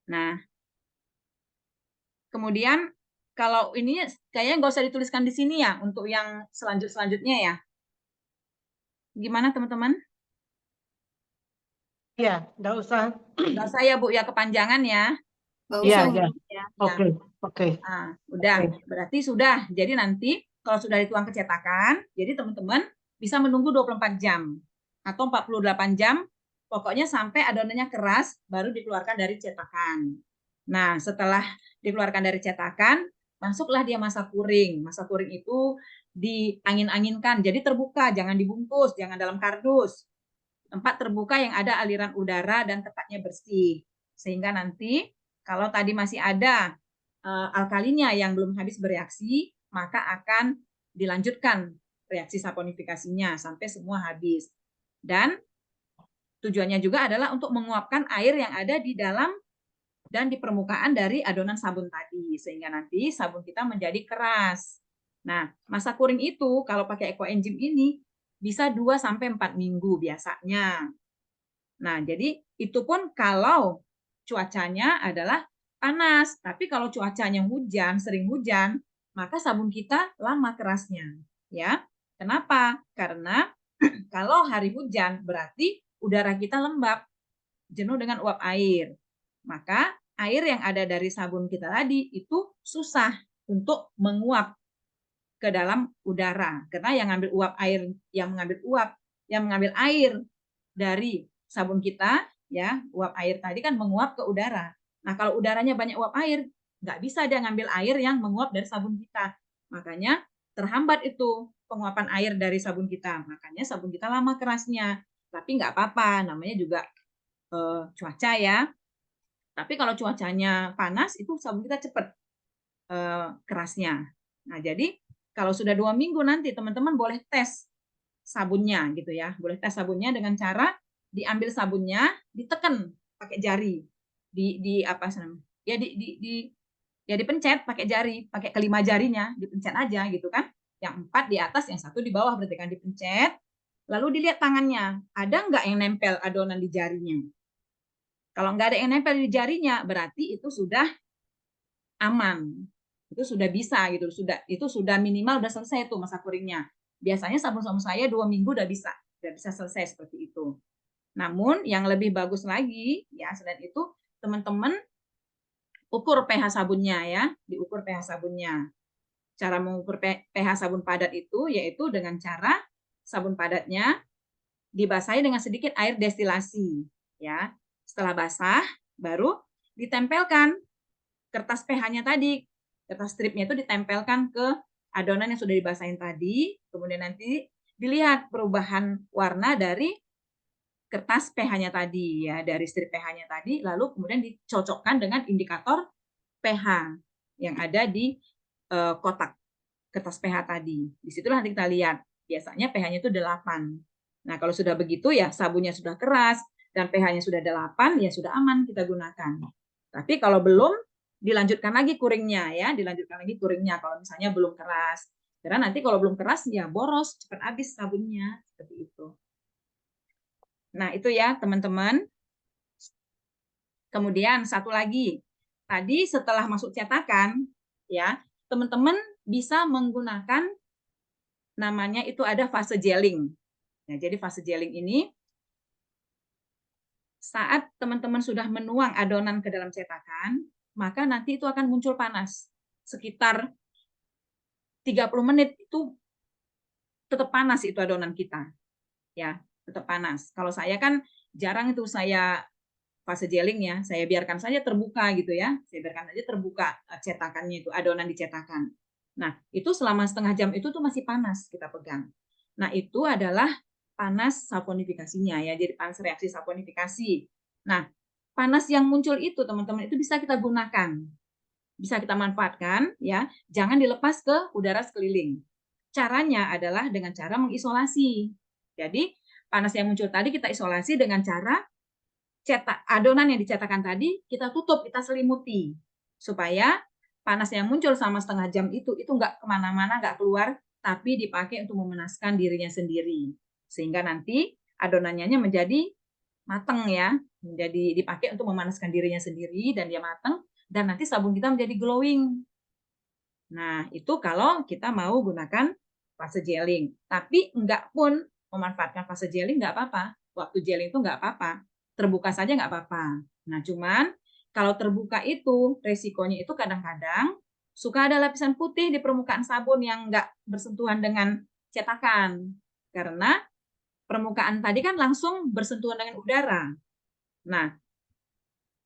Nah, kemudian kalau ini kayaknya nggak usah dituliskan di sini ya untuk yang selanjutnya ya. Gimana teman-teman? Ya, nggak usah. Nggak usah ya Bu ya, kepanjangan ya. Nggak Iya, usah, iya. Bu. Ya. Oke. Nah, udah. Oke. Berarti sudah. Jadi nanti kalau sudah dituang ke cetakan, jadi teman-teman bisa menunggu 24 jam atau 48 jam. Pokoknya sampai adonannya keras baru dikeluarkan dari cetakan. Nah, setelah dikeluarkan dari cetakan, masuklah dia masa kuring. Masa kuring itu diangin-anginkan, jadi terbuka, jangan dibungkus, jangan dalam kardus. Tempat terbuka yang ada aliran udara dan tempatnya bersih. Sehingga nanti kalau tadi masih ada alkalinya yang belum habis bereaksi, maka akan dilanjutkan reaksi saponifikasinya sampai semua habis. Dan tujuannya juga adalah untuk menguapkan air yang ada di dalam dan di permukaan dari adonan sabun tadi, sehingga nanti sabun kita menjadi keras. Nah, masa kuring itu kalau pakai ekoenzim ini bisa 2-4 minggu biasanya. Nah, jadi itu pun kalau cuacanya adalah panas. Tapi kalau cuacanya hujan, sering hujan, maka sabun kita lama kerasnya. Ya, kenapa? Karena kalau hari hujan berarti udara kita lembab, jenuh dengan uap air. Maka air yang ada dari sabun kita tadi itu susah untuk menguap ke dalam udara. Karena yang mengambil air dari sabun kita, ya, uap air tadi kan menguap ke udara. Nah, kalau udaranya banyak uap air, nggak bisa dia ngambil air yang menguap dari sabun kita. Makanya terhambat itu penguapan air dari sabun kita. Makanya sabun kita lama kerasnya. Tapi nggak apa-apa, namanya juga cuaca ya. Tapi kalau cuacanya panas, itu sabun kita cepat kerasnya. Nah, jadi kalau sudah 2 minggu nanti teman-teman boleh tes sabunnya gitu ya. Boleh tes sabunnya dengan cara diambil sabunnya, ditekan pakai jari. Di apa namanya? Ya ya dipencet pakai jari, pakai kelima jarinya, dipencet aja gitu kan. Yang 4 di atas, yang 1 di bawah, berarti kan dipencet. Lalu dilihat tangannya, ada nggak yang nempel adonan di jarinya. Kalau nggak ada yang nempel di jarinya, berarti itu sudah aman. Itu sudah bisa gitu, itu sudah minimal udah selesai tuh masa kuringnya. Biasanya sabun-sabun saya 2 minggu udah bisa selesai seperti itu. Namun yang lebih bagus lagi ya selain itu teman-teman ukur pH sabunnya ya, diukur pH sabunnya. Cara mengukur pH sabun padat itu yaitu dengan cara sabun padatnya dibasahi dengan sedikit air destilasi ya. Setelah basah baru ditempelkan kertas pH-nya tadi. Kertas stripnya itu ditempelkan ke adonan yang sudah dibasahin tadi, kemudian nanti dilihat perubahan warna dari kertas pH-nya tadi ya, dari strip pH-nya tadi, lalu kemudian dicocokkan dengan indikator pH yang ada di kotak kertas pH tadi. Disitulah nanti kita lihat, biasanya pH-nya itu 8. Nah, kalau sudah begitu ya sabunnya sudah keras dan pH-nya sudah 8, ya sudah aman kita gunakan. Tapi kalau belum, dilanjutkan lagi kuringnya ya, dilanjutkan lagi kuringnya kalau misalnya belum keras. Karena nanti kalau belum keras ya boros, cepat habis sabunnya, seperti itu. Nah, itu ya teman-teman. Kemudian satu lagi, tadi setelah masuk cetakan, ya teman-teman bisa menggunakan namanya itu ada fase gelling. Nah, jadi fase gelling ini saat teman-teman sudah menuang adonan ke dalam cetakan, maka nanti itu akan muncul panas. Sekitar 30 menit itu tetap panas itu adonan kita. Ya, tetap panas. Kalau saya kan jarang itu saya fase gelling ya, saya biarkan saja terbuka gitu ya. Saya biarkan saja terbuka cetakannya itu, adonan dicetakan. Nah, itu selama setengah jam itu tuh masih panas kita pegang. Nah, itu adalah panas saponifikasinya ya, jadi panas reaksi saponifikasi. Nah, panas yang muncul itu teman-teman itu bisa kita gunakan. Bisa kita manfaatkan ya, jangan dilepas ke udara sekeliling. Caranya adalah dengan cara mengisolasi. Jadi, panas yang muncul tadi kita isolasi dengan cara adonan yang dicetakkan tadi kita tutup, kita selimuti supaya panas yang muncul selama setengah jam itu nggak kemana-mana, nggak keluar, tapi dipakai untuk memanaskan dirinya sendiri sehingga nanti adonannya menjadi matang ya, menjadi dipakai untuk memanaskan dirinya sendiri dan dia matang dan nanti sabun kita menjadi glowing. Nah itu kalau kita mau gunakan fase gelling, tapi enggak pun memanfaatkan fase gelling nggak apa-apa, waktu gelling itu nggak apa-apa. Terbuka saja nggak apa-apa. Nah, cuman kalau terbuka itu resikonya itu kadang-kadang suka ada lapisan putih di permukaan sabun yang nggak bersentuhan dengan cetakan. Karena permukaan tadi kan langsung bersentuhan dengan udara. Nah,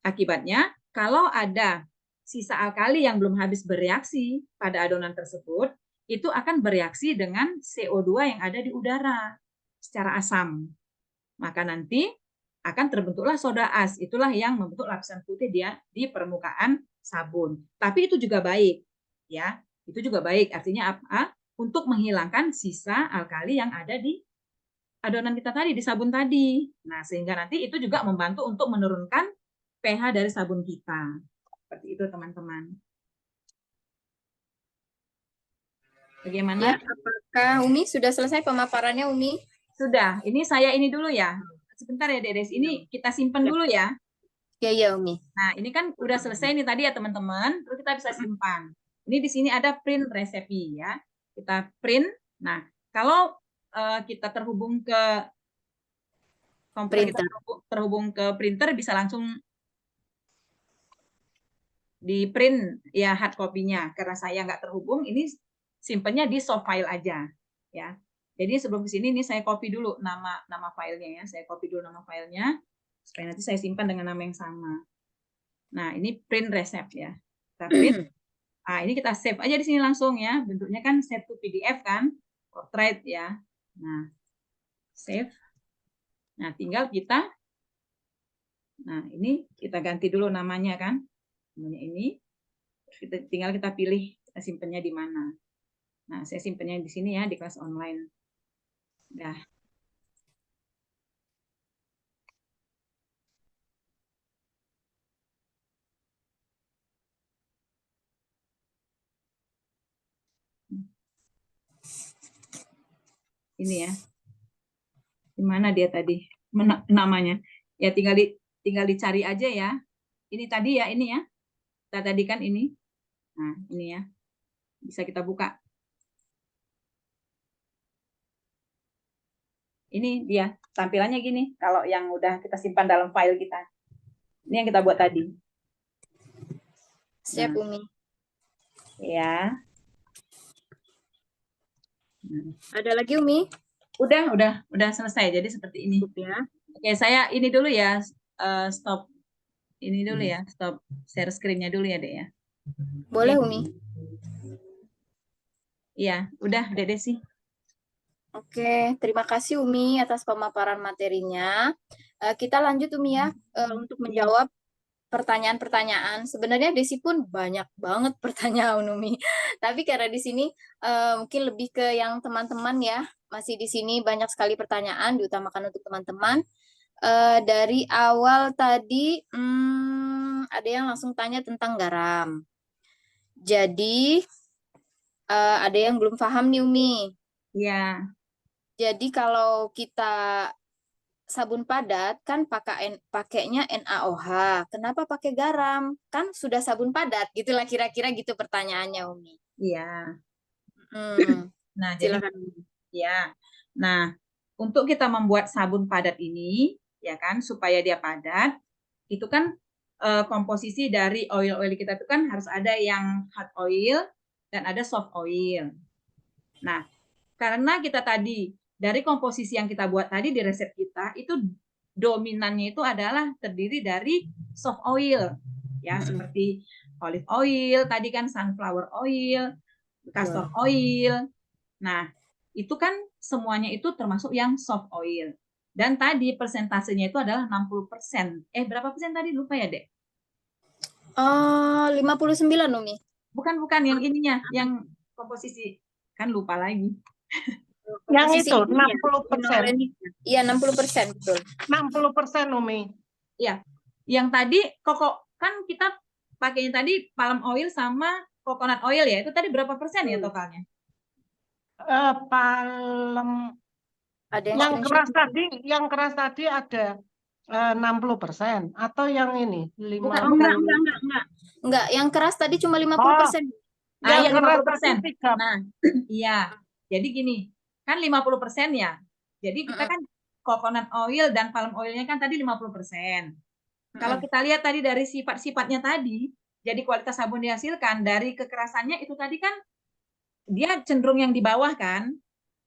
akibatnya kalau ada sisa alkali yang belum habis bereaksi pada adonan tersebut, itu akan bereaksi dengan CO2 yang ada di udara secara asam. Maka nanti akan terbentuklah soda as. Itulah yang membentuk lapisan putih dia di permukaan sabun. Tapi itu juga baik, ya. Itu juga baik. Artinya apa? Untuk menghilangkan sisa alkali yang ada di adonan kita tadi, di sabun tadi. Nah, sehingga nanti itu juga membantu untuk menurunkan pH dari sabun kita. Seperti itu, teman-teman. Bagaimana? Ya, apakah Umi sudah selesai pemaparannya, Umi? Sudah. Ini saya ini dulu ya. Sebentar ya, Dedes. Ini kita simpan dulu ya. Ya, ya, Umi. Nah, ini kan udah selesai nih tadi ya teman-teman. Terus kita bisa simpan. Ini di sini ada print resepi ya. Kita print. Nah, kalau kita terhubung ke komputer, kita terhubung ke printer bisa langsung di print ya hard copy-nya. Karena saya nggak terhubung, ini simpennya di soft file aja ya. Jadi sebelum ke sini ini saya copy dulu nama filenya ya. Saya copy dulu nama filenya supaya nanti saya simpan dengan nama yang sama. Nah, ini print resep ya. Kita print. Nah, ini kita save aja di sini langsung ya. Bentuknya kan save to PDF kan. Portrait ya. Nah, save. Nah, ini kita ganti dulu namanya kan. Namanya ini. Tinggal kita pilih kita simpennya di mana. Nah, saya simpennya di sini ya, di kelas online. Dah. Ini ya. Di mana dia tadi namanya? Ya tinggal dicari aja ya. Ini tadi ya, ini ya. Kita tadi kan ini. Nah, ini ya. Bisa kita buka. Ini dia, tampilannya gini. Kalau yang udah kita simpan dalam file kita. Ini yang kita buat tadi. Siap, Nah, Umi. ya. Ada lagi, Umi? Udah selesai. Jadi seperti ini. Ya. Oke, saya ini dulu ya. Stop. Ini dulu ya. Stop share screen-nya dulu ya, Dek ya. Boleh, Oke. Umi. Iya, udah, Dek Desi. Oke, terima kasih Umi atas pemaparan materinya. Kita lanjut Umi ya untuk menjawab pertanyaan-pertanyaan. Sebenarnya Desi pun banyak banget pertanyaan Umi. Tapi karena di sini mungkin lebih ke yang teman-teman ya, masih di sini banyak sekali pertanyaan diutamakan untuk teman-teman. Dari awal tadi ada yang langsung tanya tentang garam. Jadi ada yang belum paham nih Umi. Iya. Jadi kalau kita sabun padat kan pakainya NaOH. Kenapa pakai garam? Kan sudah sabun padat. Gitulah kira-kira gitu pertanyaannya Umi. Iya. Nah, Silakan. ya. Nah, untuk kita membuat sabun padat ini, ya kan, supaya dia padat, itu kan komposisi dari oil-oil kita itu kan harus ada yang hard oil dan ada soft oil. Nah, karena kita tadi dari komposisi yang kita buat tadi di resep kita itu dominannya itu adalah terdiri dari soft oil, ya seperti olive oil, tadi kan sunflower oil, castor oil. Nah, itu kan semuanya itu termasuk yang soft oil. Dan tadi persentasenya itu adalah 60%. Berapa persen tadi? Lupa ya, Dek? 59 Umi. Bukan yang ininya, yang komposisi. Kan lupa lagi. Yang Komposisi itu ininya, 60%. Iya, 60% betul. 60% Umi. Iya. Yang tadi kan kita pakainya tadi palm oil sama coconut oil ya. Itu tadi berapa persen ya totalnya? Palem Ada yang keras tadi ada 60% atau yang ini 50. Enggak, yang keras tadi cuma 50%. Yang Iya, keras 50%. tadi 3. Nah, iya. Jadi gini, kan 50% ya. Jadi kita kan coconut oil dan palm oilnya kan tadi 50%. Kalau kita lihat tadi dari sifat-sifatnya tadi, jadi kualitas sabun dihasilkan dari kekerasannya itu tadi kan dia cenderung yang di bawah kan?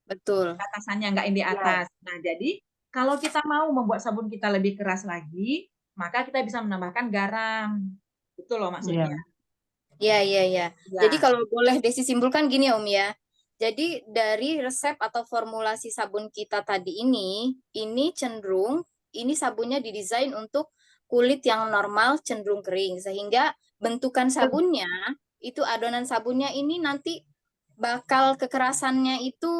Betul. Atasannya nggak yang di atas. Nah, jadi kalau kita mau membuat sabun kita lebih keras lagi, maka kita bisa menambahkan garam. Itu loh maksudnya. Iya. Jadi kalau boleh Desi simpulkan gini Om ya. Jadi dari resep atau formulasi sabun kita tadi ini cenderung ini sabunnya didesain untuk kulit yang normal cenderung kering sehingga bentukan sabunnya itu adonan sabunnya ini nanti bakal kekerasannya itu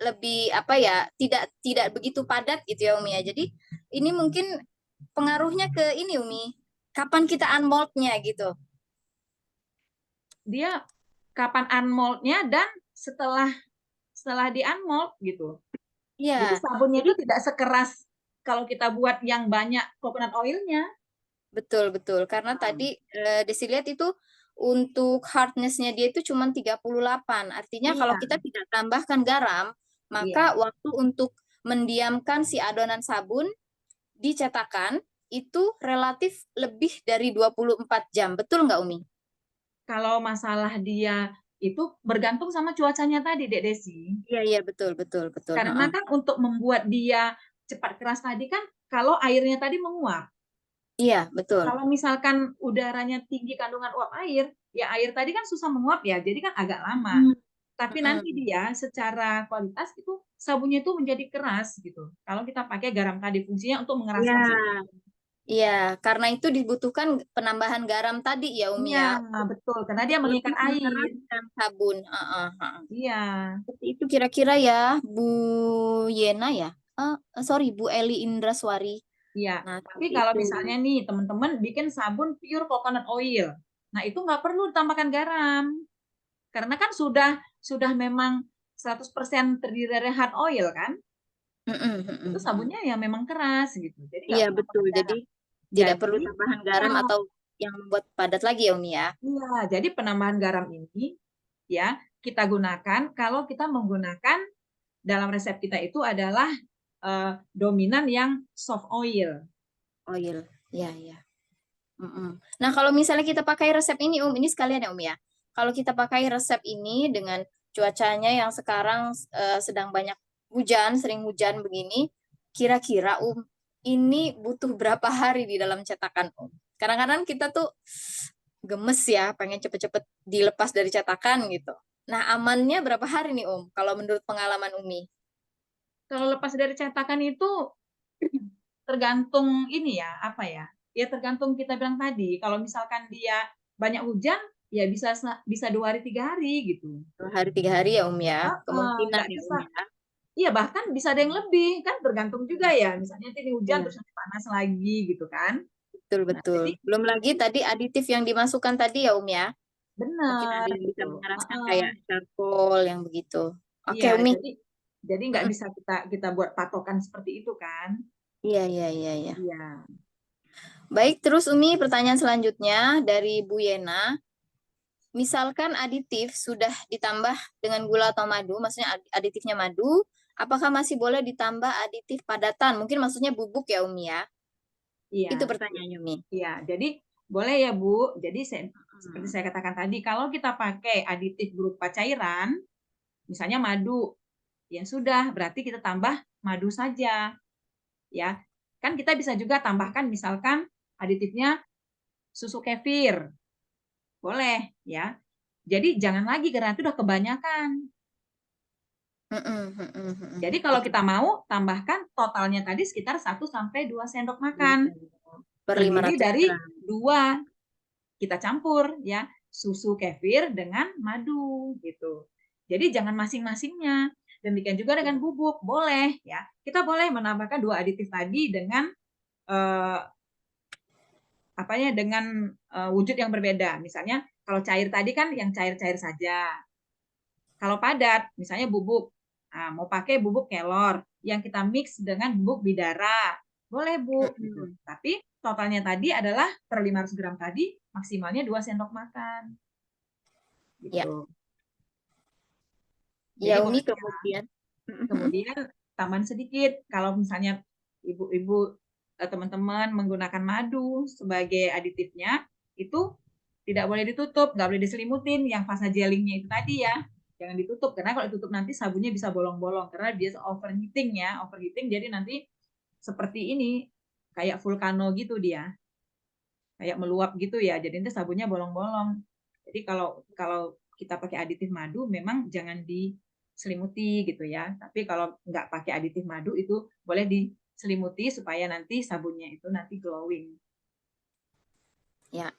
lebih apa ya, tidak begitu padat gitu ya Umi ya. Jadi ini mungkin pengaruhnya ke ini Umi, kapan kita unmold-nya gitu. Dia kapan unmold-nya dan setelah di unmold gitu. Iya. Jadi sabunnya itu tidak sekeras kalau kita buat yang banyak coconut oil-nya. Betul. Karena tadi Desi lihat itu untuk hardness-nya dia itu cuma 38. Artinya kalau kita tidak tambahkan garam, maka waktu untuk mendiamkan si adonan sabun di cetakan itu relatif lebih dari 24 jam. Betul nggak Umi? Kalau masalah dia itu bergantung sama cuacanya tadi, Dek Desi. Iya, betul. Karena kan untuk membuat dia cepat keras tadi kan kalau airnya tadi menguap. Iya, betul. Kalau misalkan udaranya tinggi kandungan uap air, ya air tadi kan susah menguap ya, jadi kan agak lama. Tapi nanti dia secara kualitas itu sabunnya itu menjadi keras gitu. Kalau kita pakai garam tadi fungsinya untuk mengeraskan Ya, sabun. iya, karena itu dibutuhkan penambahan garam tadi ya, Umi Iya, ya, betul. Karena dia mengikat lebih air. mengeraskan sabun. Heeh, heeh. Iya. Seperti itu kira-kira ya, Bu Yena ya. Sorry, Bu Eli Indraswari. Iya, Nah, tapi seperti kalau itu. misalnya nih teman-teman bikin sabun pure coconut oil, nah itu nggak perlu ditambahkan garam, karena kan sudah memang 100% terdiri dari hard oil kan, Mm-mm, itu mm-mm. sabunnya ya memang keras gitu, jadi nggak Iya, perlu betul. tambahkan Jadi garam. tidak perlu Jadi, tambahan ya, garam atau yang membuat padat lagi ya, Umi ya. iya, jadi penambahan garam ini ya kita gunakan kalau kita menggunakan dalam resep kita itu adalah dominan yang soft oil. Oil. Ya, ya. Mm-mm. Nah, kalau misalnya kita pakai resep ini, ini sekalian ya, ya. Kalau kita pakai resep ini dengan cuacanya yang sekarang sedang banyak hujan, sering hujan begini, kira-kira, ini butuh berapa hari di dalam cetakan, Kadang-kadang kita tuh gemes ya, pengen cepet-cepet dilepas dari cetakan gitu. Nah, amannya berapa hari nih, kalau menurut pengalaman Umi? Kalau lepas dari cetakan itu tergantung ini ya, apa ya? Ya tergantung kita bilang tadi. Kalau misalkan dia banyak hujan, ya bisa 2 hari 3 hari gitu. 2 hari, 3 hari ya, ya. Kemungkinan Nggak ya, bisa. ya. Iya bahkan bisa ada yang lebih kan tergantung juga ya. Misalnya ini hujan Iya. terus nanti panas lagi gitu kan. Betul, Nah betul. jadi Belum lagi tadi aditif yang dimasukkan tadi ya, ya. Mungkin ada benar yang bisa gitu. mengeraskan kayak charcoal yang begitu. Iya Oke, Umi. jadi nggak Mm-mm. bisa kita buat patokan seperti itu kan. Iya, iya, iya, iya. Iya. Baik, terus Umi, pertanyaan selanjutnya dari Bu Yena. Misalkan aditif sudah ditambah dengan gula atau madu, maksudnya aditifnya madu, apakah masih boleh ditambah aditif padatan? Mungkin maksudnya bubuk ya, Umi ya. Iya. Itu pertanyaannya, Umi. Iya, jadi boleh ya Bu. Jadi seperti saya katakan tadi, kalau kita pakai aditif berupa cairan, misalnya madu, ya sudah, berarti kita tambah madu saja. Ya, kan kita bisa juga tambahkan misalkan aditifnya susu kefir, boleh ya. Jadi jangan lagi karena itu udah kebanyakan. Jadi kalau kita mau tambahkan totalnya tadi sekitar 1 sampai 2 sendok makan. Per Terdiri 500 dari gram. 2 kita campur ya, susu kefir dengan madu gitu. Jadi jangan masing-masingnya. Demikian juga dengan bubuk, boleh ya. Kita boleh menambahkan 2 aditif tadi dengan dengan wujud yang berbeda. Misalnya kalau cair tadi kan yang cair-cair saja. Kalau padat, misalnya bubuk, mau pakai bubuk kelor yang kita mix dengan bubuk bidara, boleh Bu. Gitu. Tapi totalnya tadi adalah per 500 gram tadi maksimalnya 2 sendok makan. Gitu. Ya. Jadi Ya, boleh Umi, kemudian. kemudian tambahan sedikit kalau misalnya ibu-ibu teman-teman menggunakan madu sebagai aditifnya itu tidak boleh ditutup, nggak boleh diselimutin yang fasa gelingnya itu tadi ya, jangan ditutup karena kalau ditutup nanti sabunnya bisa bolong-bolong karena dia overheating ya, overheating jadi nanti seperti ini kayak vulkano gitu dia, kayak meluap gitu ya, jadi nanti sabunnya bolong-bolong. Jadi kalau kita pakai aditif madu memang jangan diselimuti gitu ya. Tapi kalau nggak pakai aditif madu itu boleh diselimuti supaya nanti sabunnya itu nanti glowing. Ya.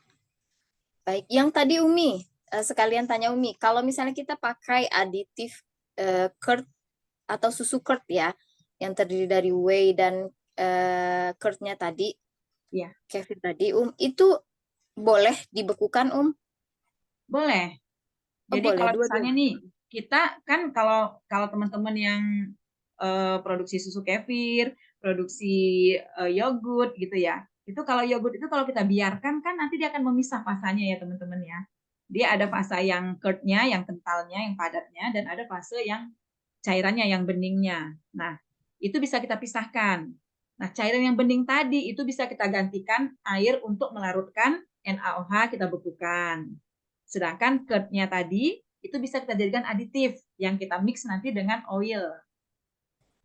Baik, yang tadi Umi, sekalian tanya Umi, kalau misalnya kita pakai aditif curd atau susu curd ya, yang terdiri dari whey dan curd-nya tadi, ya, kefir tadi, itu boleh dibekukan, Boleh. Jadi boleh, kalau dua-dua. misalnya nih, kita kan kalau teman-teman yang produksi susu kefir, produksi yogurt gitu ya, itu kalau yogurt itu kalau kita biarkan kan nanti dia akan memisah fasanya ya teman-teman ya. Dia ada fase yang curd-nya, yang kentalnya, yang padatnya, dan ada fase yang cairannya, yang beningnya. Nah, itu bisa kita pisahkan. Nah, cairan yang bening tadi itu bisa kita gantikan air untuk melarutkan NaOH kita bekukan. Sedangkan curd-nya tadi itu bisa kita jadikan aditif yang kita mix nanti dengan oil.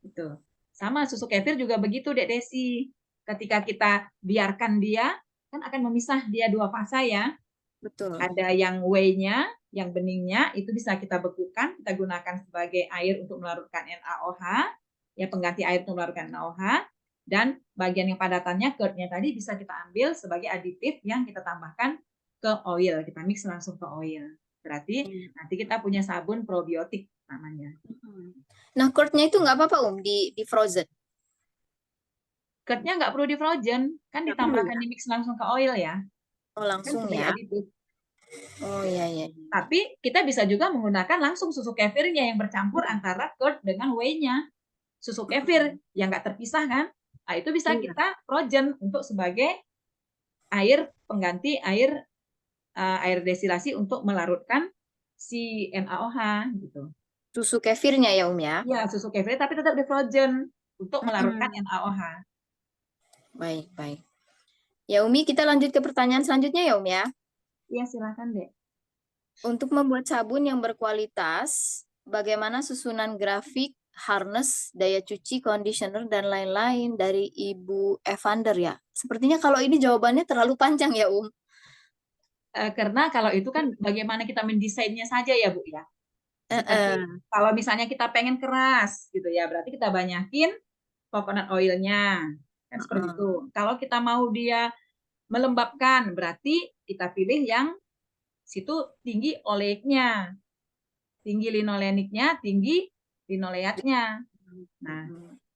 Gitu. Sama susu kefir juga begitu, Dek Desi. Ketika kita biarkan dia, kan akan memisah dia 2 fasa ya. Betul. Ada yang whey-nya, Yang beningnya itu bisa kita bekukan, kita gunakan sebagai air untuk melarutkan NaOH, ya pengganti air untuk melarutkan NaOH. Dan bagian yang padatannya, curd-nya tadi bisa kita ambil sebagai aditif yang kita tambahkan ke oil, kita mix langsung ke oil. Berarti nanti kita punya sabun probiotik namanya. Nah, curd-nya itu nggak apa-apa di frozen. Curd-nya nggak perlu di frozen, kan Nggak perlu ditambahkan di mix langsung ke oil ya, Oh, kan langsung sebagai ya. aditif. Oh iya iya. Tapi kita bisa juga menggunakan langsung susu kefirnya yang bercampur antara curd dengan whey-nya. Susu kefir yang nggak terpisah kan? Nah, itu bisa Iya. kita frozen untuk sebagai air pengganti air destilasi untuk melarutkan si NaOH gitu. Susu kefirnya ya, ya. Ya, susu kefir tapi tetap di frozen untuk melarutkan NaOH. Baik, baik. Ya, Umi, kita lanjut ke pertanyaan selanjutnya ya, ya. Iya, silakan, Dek. Untuk membuat sabun yang berkualitas, bagaimana susunan grafik, harness, daya cuci, conditioner, dan lain-lain dari Ibu Evander ya? Sepertinya kalau ini jawabannya terlalu panjang ya, Karena kalau itu kan bagaimana kita mendesainnya saja ya, Bu ya. Seperti kalau misalnya kita pengen keras gitu ya, berarti kita banyakin coconut oil-nya. Kan seperti itu. Kalau kita mau dia melembabkan, berarti kita pilih yang situ tinggi oleiknya, tinggi linoleniknya, tinggi linoleatnya. Nah,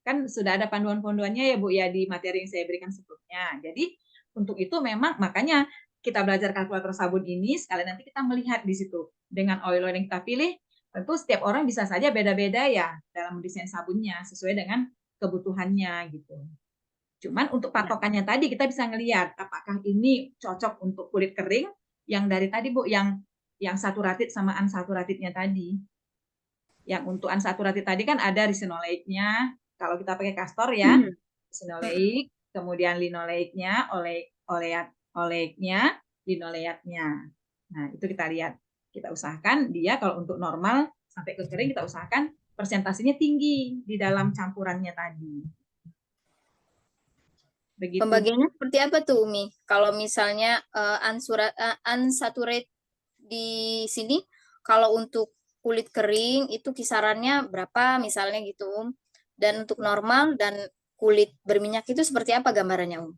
kan sudah ada panduan-panduannya ya Bu ya di materi yang saya berikan sebelumnya. Jadi untuk itu memang makanya kita belajar kalkulator sabun ini sekalian nanti kita melihat di situ dengan oil yang kita pilih. Tentu setiap orang bisa saja beda-beda ya dalam mendesain sabunnya sesuai dengan kebutuhannya gitu. Cuman untuk patokannya tadi kita bisa ngelihat apakah ini cocok untuk kulit kering yang dari tadi Bu yang saturated sama unsaturate-nya tadi. Yang untuk unsaturated tadi kan ada resinolatenya. Kalau kita pakai castor ya, resinolate, kemudian linoleiknya, oleiknya, linoleatnya. Nah, itu kita lihat. Kita usahakan dia kalau untuk normal sampai ke kering kita usahakan persentasenya tinggi di dalam campurannya tadi. Begitu. Pembagiannya seperti apa tuh, Umi? Kalau misalnya unsaturate di sini, kalau untuk kulit kering itu kisarannya berapa misalnya gitu, dan untuk normal dan kulit berminyak itu seperti apa gambarannya,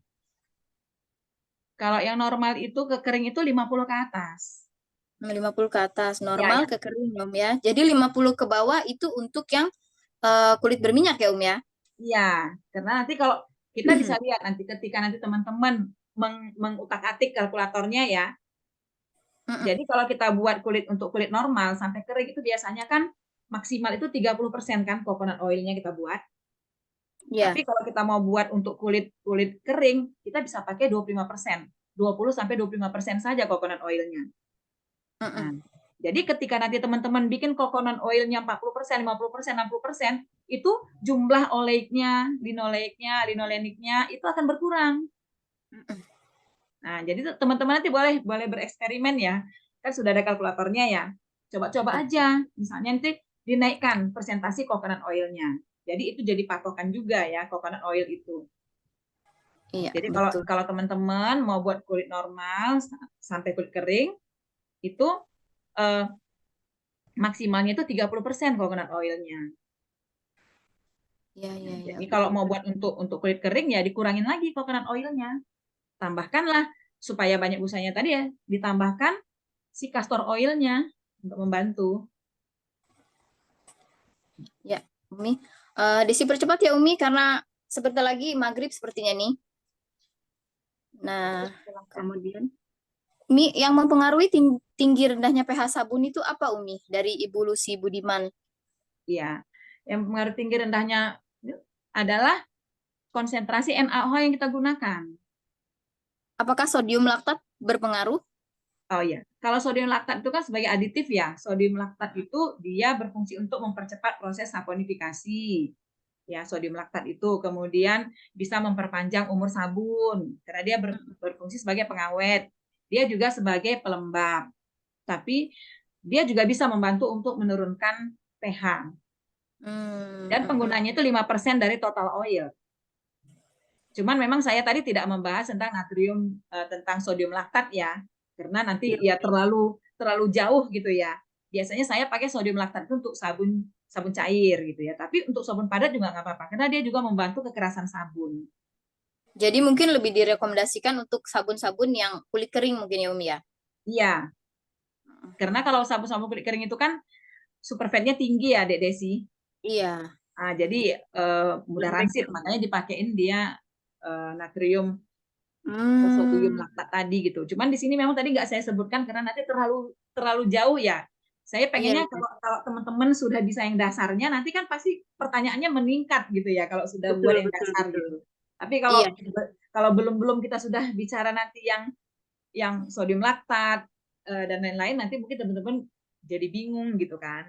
Kalau yang normal itu ke kering itu 50 ke atas. 50 ke atas, normal Ya. ke kering, ya. Jadi 50 ke bawah itu untuk yang kulit berminyak ya, ya? Iya, karena nanti kalau kita bisa lihat nanti ketika nanti teman-teman mengutak-atik kalkulatornya ya. Jadi kalau kita buat kulit untuk kulit normal sampai kering itu biasanya kan maksimal itu 30% kan coconut oil-nya kita buat. Yeah. Tapi kalau kita mau buat untuk kulit kering, kita bisa pakai 25%. 20-25% saja coconut oil-nya. Nah, jadi ketika nanti teman-teman bikin coconut oil-nya 40%, 50%, 60%, itu jumlah oleiknya, linoleniknya itu akan berkurang. Nah, jadi teman-teman nanti boleh bereksperimen ya. Kan sudah ada kalkulatornya ya. Coba-coba aja. Misalnya nanti dinaikkan persentase coconut oil-nya. Jadi itu jadi patokan juga ya coconut oil itu. Iya, jadi betul. kalau teman-teman mau buat kulit normal sampai kulit kering itu maksimalnya itu 30% coconut oil-nya. Ya. Jadi kalau mau buat untuk kulit kering ya dikurangin lagi coconut oil-nya. Tambahkanlah supaya banyak busanya tadi ya, ditambahkan si castor oil-nya untuk membantu. Ya, Umi. Desi percepat ya, Umi, karena sebentar lagi maghrib sepertinya nih. Nah, kemudian Umi, yang mempengaruhi tinggi rendahnya pH sabun itu apa, Umi? Dari Ibu Lucy Budiman. Iya, yang mempengaruhi tinggi rendahnya adalah konsentrasi NaOH yang kita gunakan. Apakah sodium laktat berpengaruh? Oh iya, kalau sodium laktat itu kan sebagai aditif ya. Sodium laktat itu dia berfungsi untuk mempercepat proses saponifikasi. Ya, sodium laktat itu kemudian bisa memperpanjang umur sabun karena dia berfungsi sebagai pengawet. Dia juga sebagai pelembab. Tapi dia juga bisa membantu untuk menurunkan pH. Dan penggunanya itu 5% dari total oil. Cuman memang saya tadi tidak membahas tentang natrium, tentang sodium laktat ya. Karena nanti ya terlalu terlalu jauh gitu ya. Biasanya saya pakai sodium laktat itu untuk sabun cair gitu ya. Tapi untuk sabun padat juga nggak apa-apa karena dia juga membantu kekerasan sabun. Jadi mungkin lebih direkomendasikan untuk sabun-sabun yang kulit kering mungkin ya Umi ya. Iya, karena kalau sabun-sabun kulit kering itu kan super fatnya tinggi ya, Dek Desi. Iya. Jadi mudah rancid, makanya dipakein dia natrium sodium Hmm. laktat tadi gitu. Cuman di sini memang tadi nggak saya sebutkan karena nanti terlalu jauh ya. Saya pengennya Iya, kalau teman-teman sudah bisa yang dasarnya, nanti kan pasti pertanyaannya meningkat gitu ya kalau sudah betul, buat yang betul, dasar betul. gitu. Tapi Iya, kalau belum kita sudah bicara nanti yang sodium laktat dan lain-lain, nanti mungkin teman-teman jadi bingung gitu kan.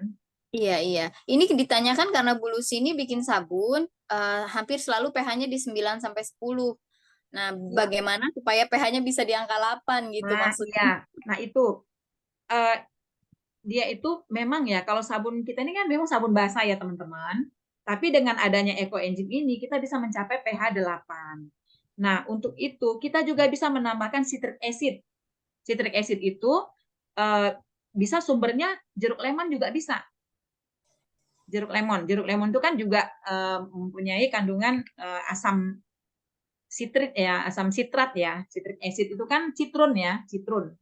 iya, iya. Ini ditanyakan karena bulu sini bikin sabun hampir selalu pH-nya di 9 sampai 10. Nah, Ya. bagaimana supaya pH-nya bisa di angka 8 gitu Nah, maksudnya? iya. Nah, itu eh, dia itu memang ya kalau sabun kita ini kan memang sabun basah ya teman-teman. Tapi dengan adanya Eco Engine ini kita bisa mencapai pH 8. Nah, untuk itu kita juga bisa menambahkan citric acid. Citric acid itu eh, bisa sumbernya jeruk lemon juga bisa. Jeruk lemon itu kan juga mempunyai kandungan asam sitrit ya, asam sitrat ya. Citric acid itu kan citrun ya, citrun.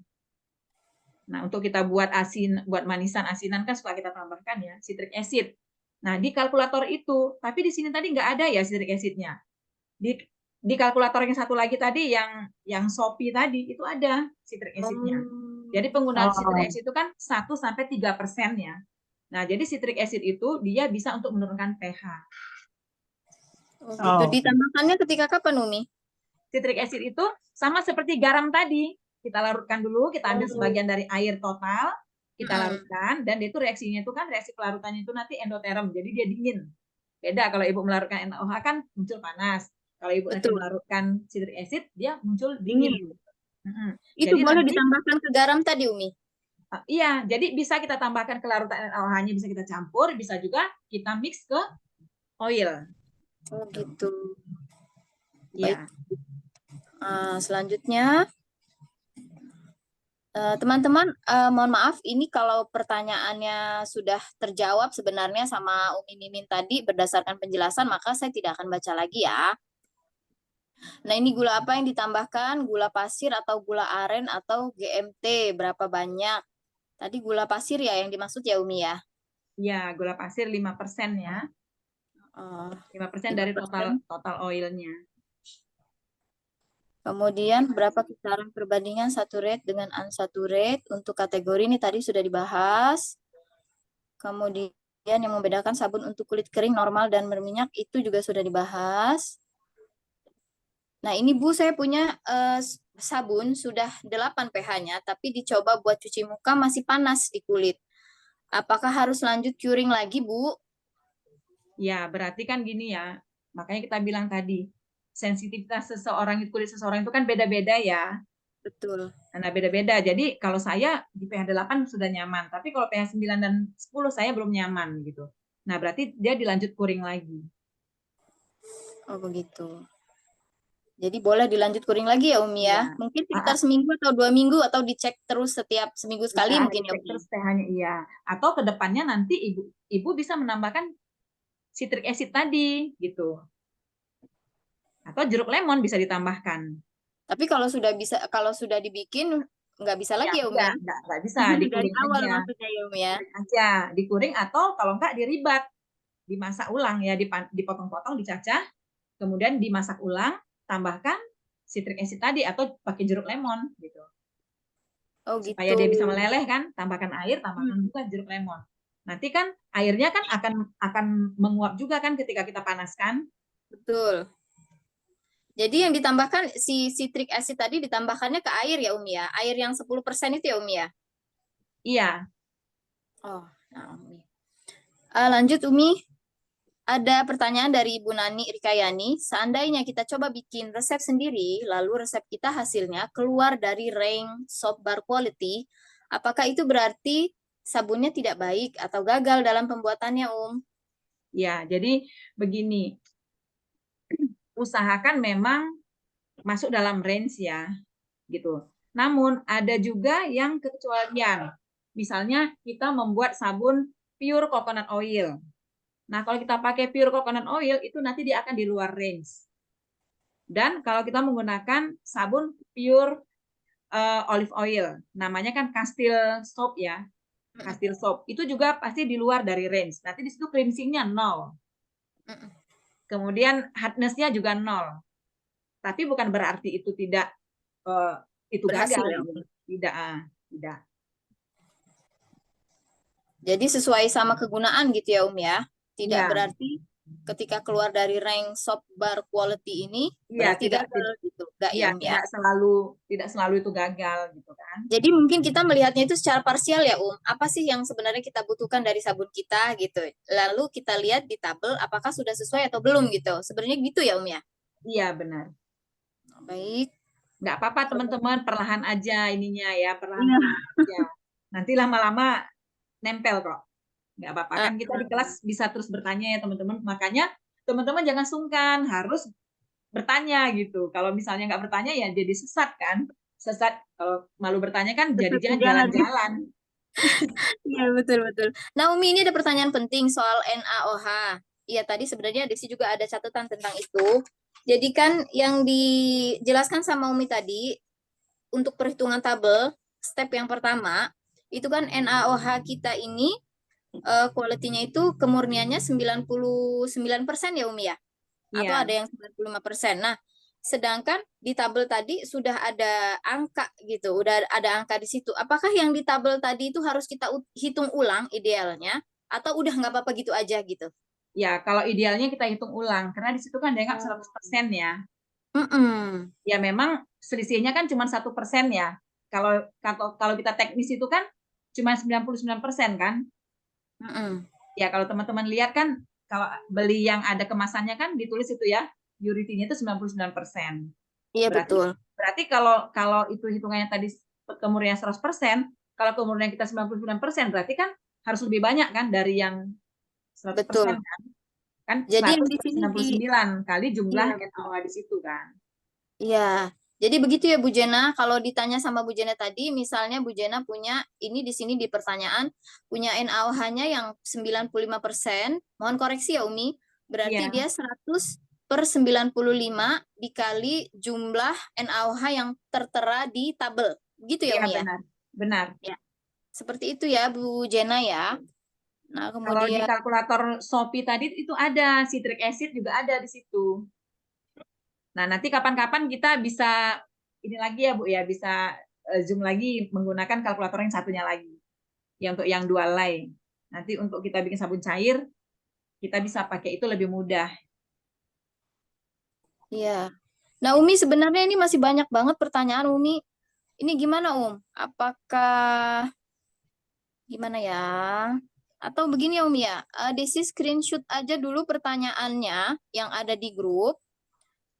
Nah, untuk kita buat buat manisan asinan kan suka kita tambahkan ya, citric acid. Nah, di kalkulator itu, tapi di sini tadi nggak ada ya citric acidnya. Di kalkulator yang satu lagi tadi yang Shopee tadi itu ada citric acidnya. Jadi penggunaan citric Oh, acid itu kan 1-3% ya. Nah, jadi citric acid itu dia bisa untuk menurunkan pH. Oh, gitu. oh, Ditambahkannya ketika kapan, Umi? Citric acid itu sama seperti garam tadi. Kita larutkan dulu, kita ambil sebagian dari air total, kita larutkan, dan itu reaksinya itu kan, reaksi pelarutannya itu nanti endoterm, jadi dia dingin. Beda kalau ibu melarutkan NaOH kan muncul panas. Kalau ibu nanti Betul. melarutkan citric acid, dia muncul dingin. Dingin. Itu Jadi boleh nanti, ditambahkan ke garam tadi, Umi? iya, jadi bisa kita tambahkan ke larutan NaOH-nya, bisa kita campur, bisa juga kita mix ke oil. Oh, gitu. Baik. Iya. Selanjutnya, teman-teman, mohon maaf, ini kalau pertanyaannya sudah terjawab sebenarnya sama Umi Mimin tadi berdasarkan penjelasan, maka saya tidak akan baca lagi ya. Nah, ini gula apa yang ditambahkan? Gula pasir atau gula aren atau GMT? Berapa banyak? Tadi gula pasir ya yang dimaksud ya, Umi ya? Iya, gula pasir 5% ya. 5% dari 5%. total oilnya. Kemudian berapa kisaran perbandingan saturate dengan unsaturate? Untuk kategori ini tadi sudah dibahas. Kemudian yang membedakan sabun untuk kulit kering normal dan berminyak itu juga sudah dibahas. Nah, ini Bu, saya punya sabun sudah 8 pH-nya, tapi dicoba buat cuci muka masih panas di kulit. Apakah harus lanjut curing lagi, Bu? Ya, berarti kan gini ya. Makanya kita bilang tadi, sensitivitas kulit seseorang itu kan beda-beda ya. Betul. Nah, beda-beda. Jadi kalau saya di pH 8 sudah nyaman, tapi kalau pH 9 dan 10 saya belum nyaman gitu. Nah, berarti dia dilanjut kuring lagi. Oh, begitu. Jadi boleh dilanjut kuring lagi ya, Umi ya? Iya. Mungkin sekitar seminggu atau 2 minggu atau dicek terus setiap seminggu sekali Bisa mungkin ya, dicek Umi? terus pH-nya, iya. Atau ke depannya nanti ibu bisa menambahkan citric acid tadi gitu. Atau jeruk lemon bisa ditambahkan. Tapi kalau sudah dibikin nggak bisa Ya, lagi ya, Umi enggak, ya? enggak bisa, Dari dikuring awal aja. maksudnya ya, Umi ya? Dikuring aja, dikuring atau kalau enggak diribat, dimasak ulang ya, dipotong-potong, dicacah, kemudian dimasak ulang, tambahkan citric acid tadi atau pakai jeruk lemon gitu. Oh Supaya gitu. dia bisa meleleh kan, tambahkan air, tambahkan juga jeruk lemon. Nanti kan airnya kan akan menguap juga kan ketika kita panaskan. Betul. Jadi yang ditambahkan si citric acid tadi ditambahkannya ke air ya, Umi ya? Air yang 10% itu ya, Umi ya? Iya, Oh, nah, Umi. Lanjut, Umi. Ada pertanyaan dari Ibu Nani Rikayani. Seandainya kita coba bikin resep sendiri, lalu resep kita hasilnya keluar dari range soap bar quality, apakah itu berarti sabunnya tidak baik atau gagal dalam pembuatannya, ya. Jadi begini, usahakan memang masuk dalam range ya, gitu. Namun ada juga yang kekecualian. Misalnya kita membuat sabun pure coconut oil. Nah, kalau kita pakai pure coconut oil itu nanti dia akan di luar range. Dan kalau kita menggunakan sabun pure olive oil, namanya kan Castile soap ya. Castile soap itu juga pasti di luar dari range. Nanti di situ cleansing-nya 0. Kemudian hardness-nya juga 0. Tapi bukan berarti itu tidak itu Berhasil gagal ya, gitu. Tidak. Jadi sesuai sama kegunaan gitu ya, ya. Tidak Ya. berarti ketika keluar dari rank soap bar quality ini Iya, berarti gagal gitu. Enggak Iya, ya. tidak selalu itu gagal gitu kan. Jadi mungkin kita melihatnya itu secara parsial ya, Apa sih yang sebenarnya kita butuhkan dari sabun kita gitu. Lalu kita lihat di tabel apakah sudah sesuai atau belum gitu. Sebenarnya gitu ya, ya. Iya, benar. Baik. Nggak apa-apa teman-teman, perlahan aja ininya ya, perlahan Iya. aja. Nanti lama-lama nempel kok. Nggak apa-apa, kan kita di kelas bisa terus bertanya ya teman-teman. Makanya teman-teman jangan sungkan, harus bertanya gitu. Kalau misalnya nggak bertanya ya jadi sesat kan. Sesat, kalau malu bertanya kan jadi jalan-jalan. Iya, betul-betul. Nah, Umi, ini ada pertanyaan penting soal NaOH. Iya, tadi sebenarnya Desi juga ada catatan tentang itu. Jadi kan yang dijelaskan sama Umi tadi, untuk perhitungan tabel, step yang pertama, itu kan NaOH kita ini, quality-nya itu kemurniannya 99% ya, Umi ya? Atau Iya. ada yang 95%. Nah, sedangkan di tabel tadi sudah ada angka gitu, udah ada angka di situ. Apakah yang di tabel tadi itu harus kita hitung ulang idealnya, atau udah nggak apa-apa gitu aja gitu? Ya, kalau idealnya kita hitung ulang, karena di situ kan dianggap 100% ya. Ya memang selisihnya kan cuma 1% ya. Kalau kita teknis itu kan cuma 99% kan. Ya kalau teman-teman lihat kan, kalau beli yang ada kemasannya kan ditulis itu ya, purity-nya itu 99%. Iya, betul. Berarti kalau itu hitungannya tadi kemurnian 100%, kalau kemurnian kita 99%, berarti kan harus lebih banyak kan dari yang 100% Betul. kan. Kan Jadi yang di sini 199 kali jumlah Iya, NaOH di situ kan. Iya. Jadi begitu ya Bu Jena, kalau ditanya sama Bu Jena tadi, misalnya Bu Jena punya, ini di sini di pertanyaan, punya NaOH-nya yang 95%, mohon koreksi ya Umi, berarti Iya. dia 100/95 dikali jumlah NaOH yang tertera di tabel. Gitu ya Iya, Umi ya? benar. Ya. Seperti itu ya Bu Jena ya. Nah, Kalau di kemudian kalkulator Shopee tadi itu ada, citric acid juga ada di situ. Nah, nanti kapan-kapan kita bisa ini lagi ya Bu ya, bisa zoom lagi menggunakan kalkulator yang satunya lagi. Yang untuk yang dual line. Nanti untuk kita bikin sabun cair, kita bisa pakai itu lebih mudah. Iya. Nah, Umi sebenarnya ini masih banyak banget pertanyaan Umi. Ini gimana, Apakah gimana ya? Atau begini ya, Umi ya. Desi screenshot aja dulu pertanyaannya yang ada di grup.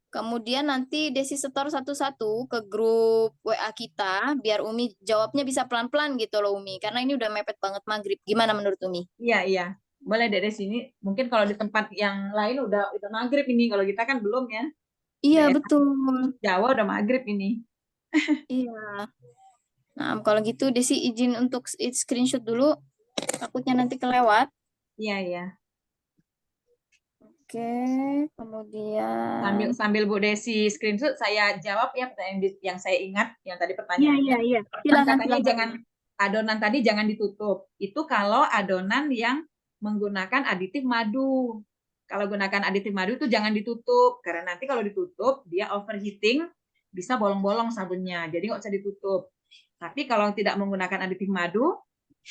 Kemudian nanti Desi setor satu-satu ke grup WA kita biar Umi jawabnya bisa pelan-pelan gitu loh, Umi. Karena ini udah mepet banget maghrib. Gimana menurut Umi? Iya. Boleh dari sini. Mungkin kalau di tempat yang lain udah maghrib ini. Kalau kita kan belum ya. Iya, Daerah betul. Jawa udah maghrib ini. Iya. Nah, kalau gitu Desi izin untuk screenshot dulu. Takutnya nanti kelewat. Iya. Oke, kemudian. Sambil Bu Desi screenshot, saya jawab ya pertanyaan yang saya ingat, yang tadi pertanyaannya. Iya. Katanya adonan tadi jangan ditutup. Itu kalau adonan yang menggunakan aditif madu. Kalau gunakan aditif madu itu jangan ditutup, karena nanti kalau ditutup dia overheating, bisa bolong-bolong sabunnya. Jadi nggak usah ditutup. Tapi kalau tidak menggunakan aditif madu,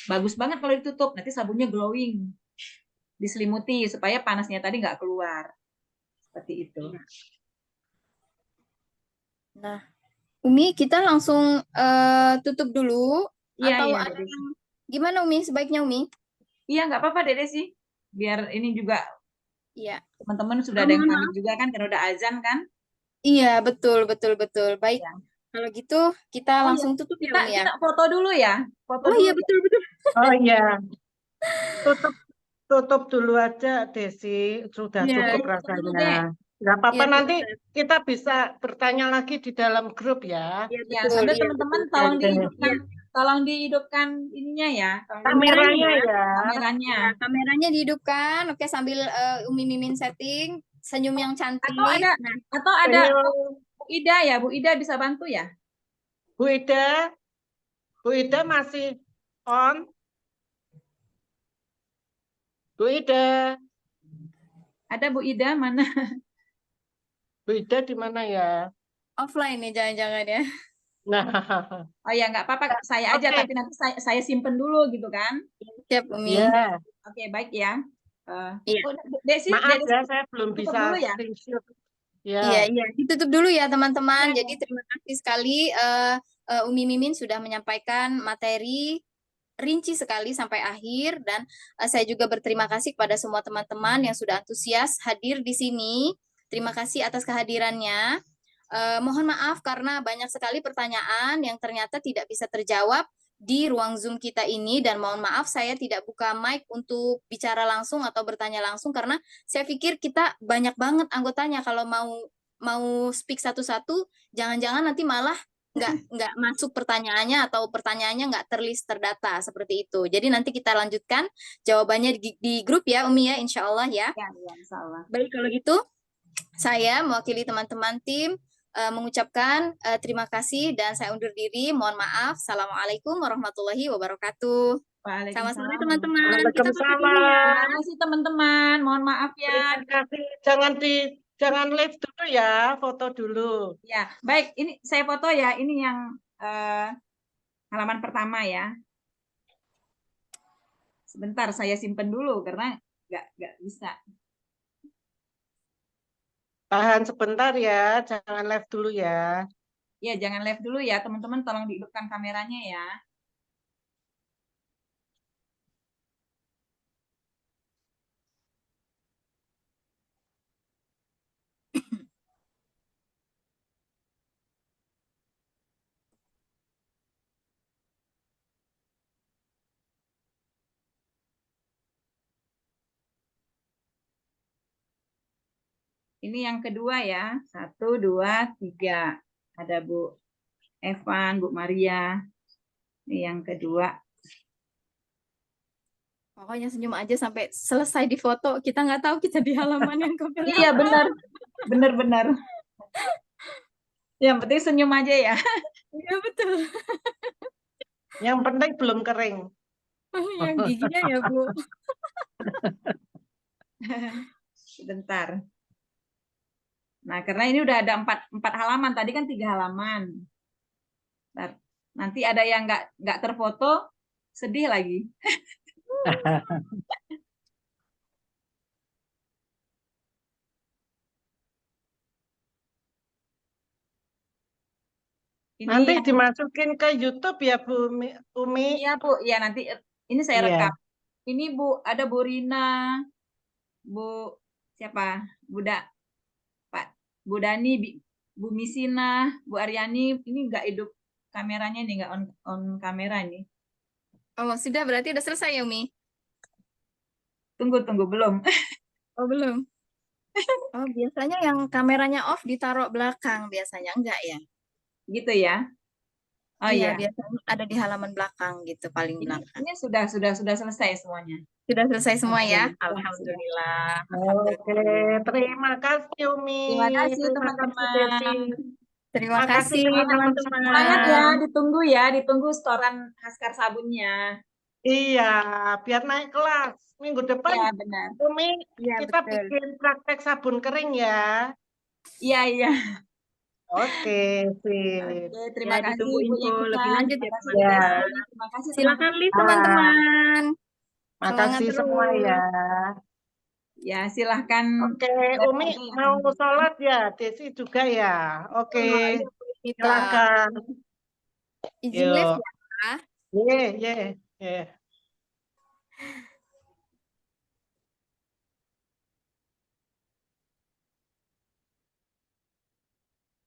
bagus banget kalau ditutup. Nanti sabunnya glowing, diselimuti supaya panasnya tadi nggak keluar. Seperti itu. Nah, Umi, kita langsung tutup dulu. Iya, Atau iya, ada gimana Umi? Sebaiknya Umi? Iya, nggak apa-apa Dede sih. Biar ini juga Iya. teman-teman sudah ada yang pamit juga kan, karena udah azan kan. Iya, betul. Baik. Ya. Kalau gitu kita langsung tutup ya Umi ya. Kita foto dulu ya. Foto dulu. Iya, betul. Oh iya. Tutup dulu aja Desi, sudah Iya, cukup foto dulu deh. rasanya. Nggak apa-apa, Iya, nanti kita bisa bertanya lagi di dalam grup ya. iya Ya, betul, sambil iya teman-teman betul. tolong Oke. dihidupkan, Iya, tolong dihidupkan ininya ya, tolong Kameranya kameranya ya. kameranya. ya, kameranya dihidupkan. Oke, sambil Umi Mimin setting, senyum yang Atau cantik. ada Nah, atau ada Senyum. Bu Ida ya, Bu Ida bisa bantu ya? Bu Ida, Bu Ida masih on. Bu Ida, Ada Bu Ida mana? Bu Ida di mana ya? offline nih jangan-jangan ya. Nah, Oh ya, nggak apa-apa, saya aja, oke. tapi nanti saya simpen dulu gitu kan. Siap, Umi. Ya, Oke, baik ya. Iya. Oh, Desi, maaf Desi ya, saya belum tutup bisa dulu ya. screenshot. Iya, Ya, iya. Ditutup dulu ya, teman-teman. Iya, Jadi terima kasih sekali Umi Mimin sudah menyampaikan materi rinci sekali sampai akhir dan saya juga berterima kasih kepada semua teman-teman yang sudah antusias hadir di sini. Terima kasih atas kehadirannya. Mohon maaf karena banyak sekali pertanyaan yang ternyata tidak bisa terjawab di ruang Zoom kita ini dan mohon maaf saya tidak buka mic untuk bicara langsung atau bertanya langsung karena saya pikir kita banyak banget anggotanya kalau mau speak satu-satu jangan-jangan nanti malah nggak masuk pertanyaannya atau pertanyaannya nggak terlist terdata seperti itu. Jadi nanti kita lanjutkan jawabannya di grup ya Umi ya, insya Allah ya. ya, insya Allah. Baik kalau gitu, saya mewakili teman-teman tim mengucapkan terima kasih dan saya undur diri. Mohon maaf. Assalamualaikum warahmatullahi wabarakatuh. Selamat sore Waalaikumsalam. teman-teman. Kita pamit dulu ya. Waalaikumsalam. Terima kasih teman-teman. Mohon maaf ya. Terima kasih. Jangan live dulu ya, foto dulu. Ya, baik. Ini saya foto ya. Ini yang halaman pertama ya. Sebentar, saya simpen dulu karena nggak bisa. Tahan sebentar ya, jangan live dulu ya. Ya, jangan live dulu ya, teman-teman. Tolong dihidupkan kameranya ya. Ini yang kedua ya. 1, 2, 3. Ada Bu Evan, Bu Maria. Ini yang kedua. Pokoknya senyum aja sampai selesai di foto. Kita nggak tahu kita di halaman yang keberapa. Iya, benar. Benar-benar. Yang penting senyum aja ya. Iya betul. Yang penting belum kering. Yang giginya ya Bu. Sebentar. Nah, karena ini udah ada 4 halaman. Tadi kan 3 halaman. Bentar. Nanti ada yang nggak terfoto, sedih lagi. Ini Nanti yang, dimasukin ke YouTube ya Bu Umi. iya Bu, ya nanti ini saya Iya. rekam. Ini Bu, ada Bu Rina, Bu siapa? Bu Dani, Bu Misina, Bu Aryani. Ini nggak hidup kameranya nih, nggak on kamera nih. Oh sudah berarti udah selesai ya Umi? Tunggu belum. Oh belum. Oh biasanya yang kameranya off ditaruh belakang biasanya enggak ya? Gitu ya. Oh Iya, iya. biasanya ada di halaman belakang gitu, paling Ini, belakang. ini sudah selesai semuanya. Sudah selesai semua ya? Sudah. Alhamdulillah. Oke, terima kasih Umi. Terima kasih Terima kasih teman-teman. Desi. Terima Terima kasih kasih teman-teman Semangat teman-teman. ya, ditunggu setoran Haskar sabunnya. Iya, biar naik kelas. Minggu depan Ya, benar. Umi Iya kita betul. bikin praktek sabun kering ya. Iya. Oke, sip. Oke, terima Ya, kasih ditunggu Bu info Yevita. lebih lanjut Terima ya kasih Bu Ya. teman-teman. Desi. Terima kasih Silakan live Ah, teman-teman. Semangat makasih semua terus. ya. Ya, silahkan. Oke, live Umi aja ya, mau teman-teman. sholat ya, Desi juga ya. Oke, Ayo kita silakan. izin live Yuk. ya. Ye, ye, ye.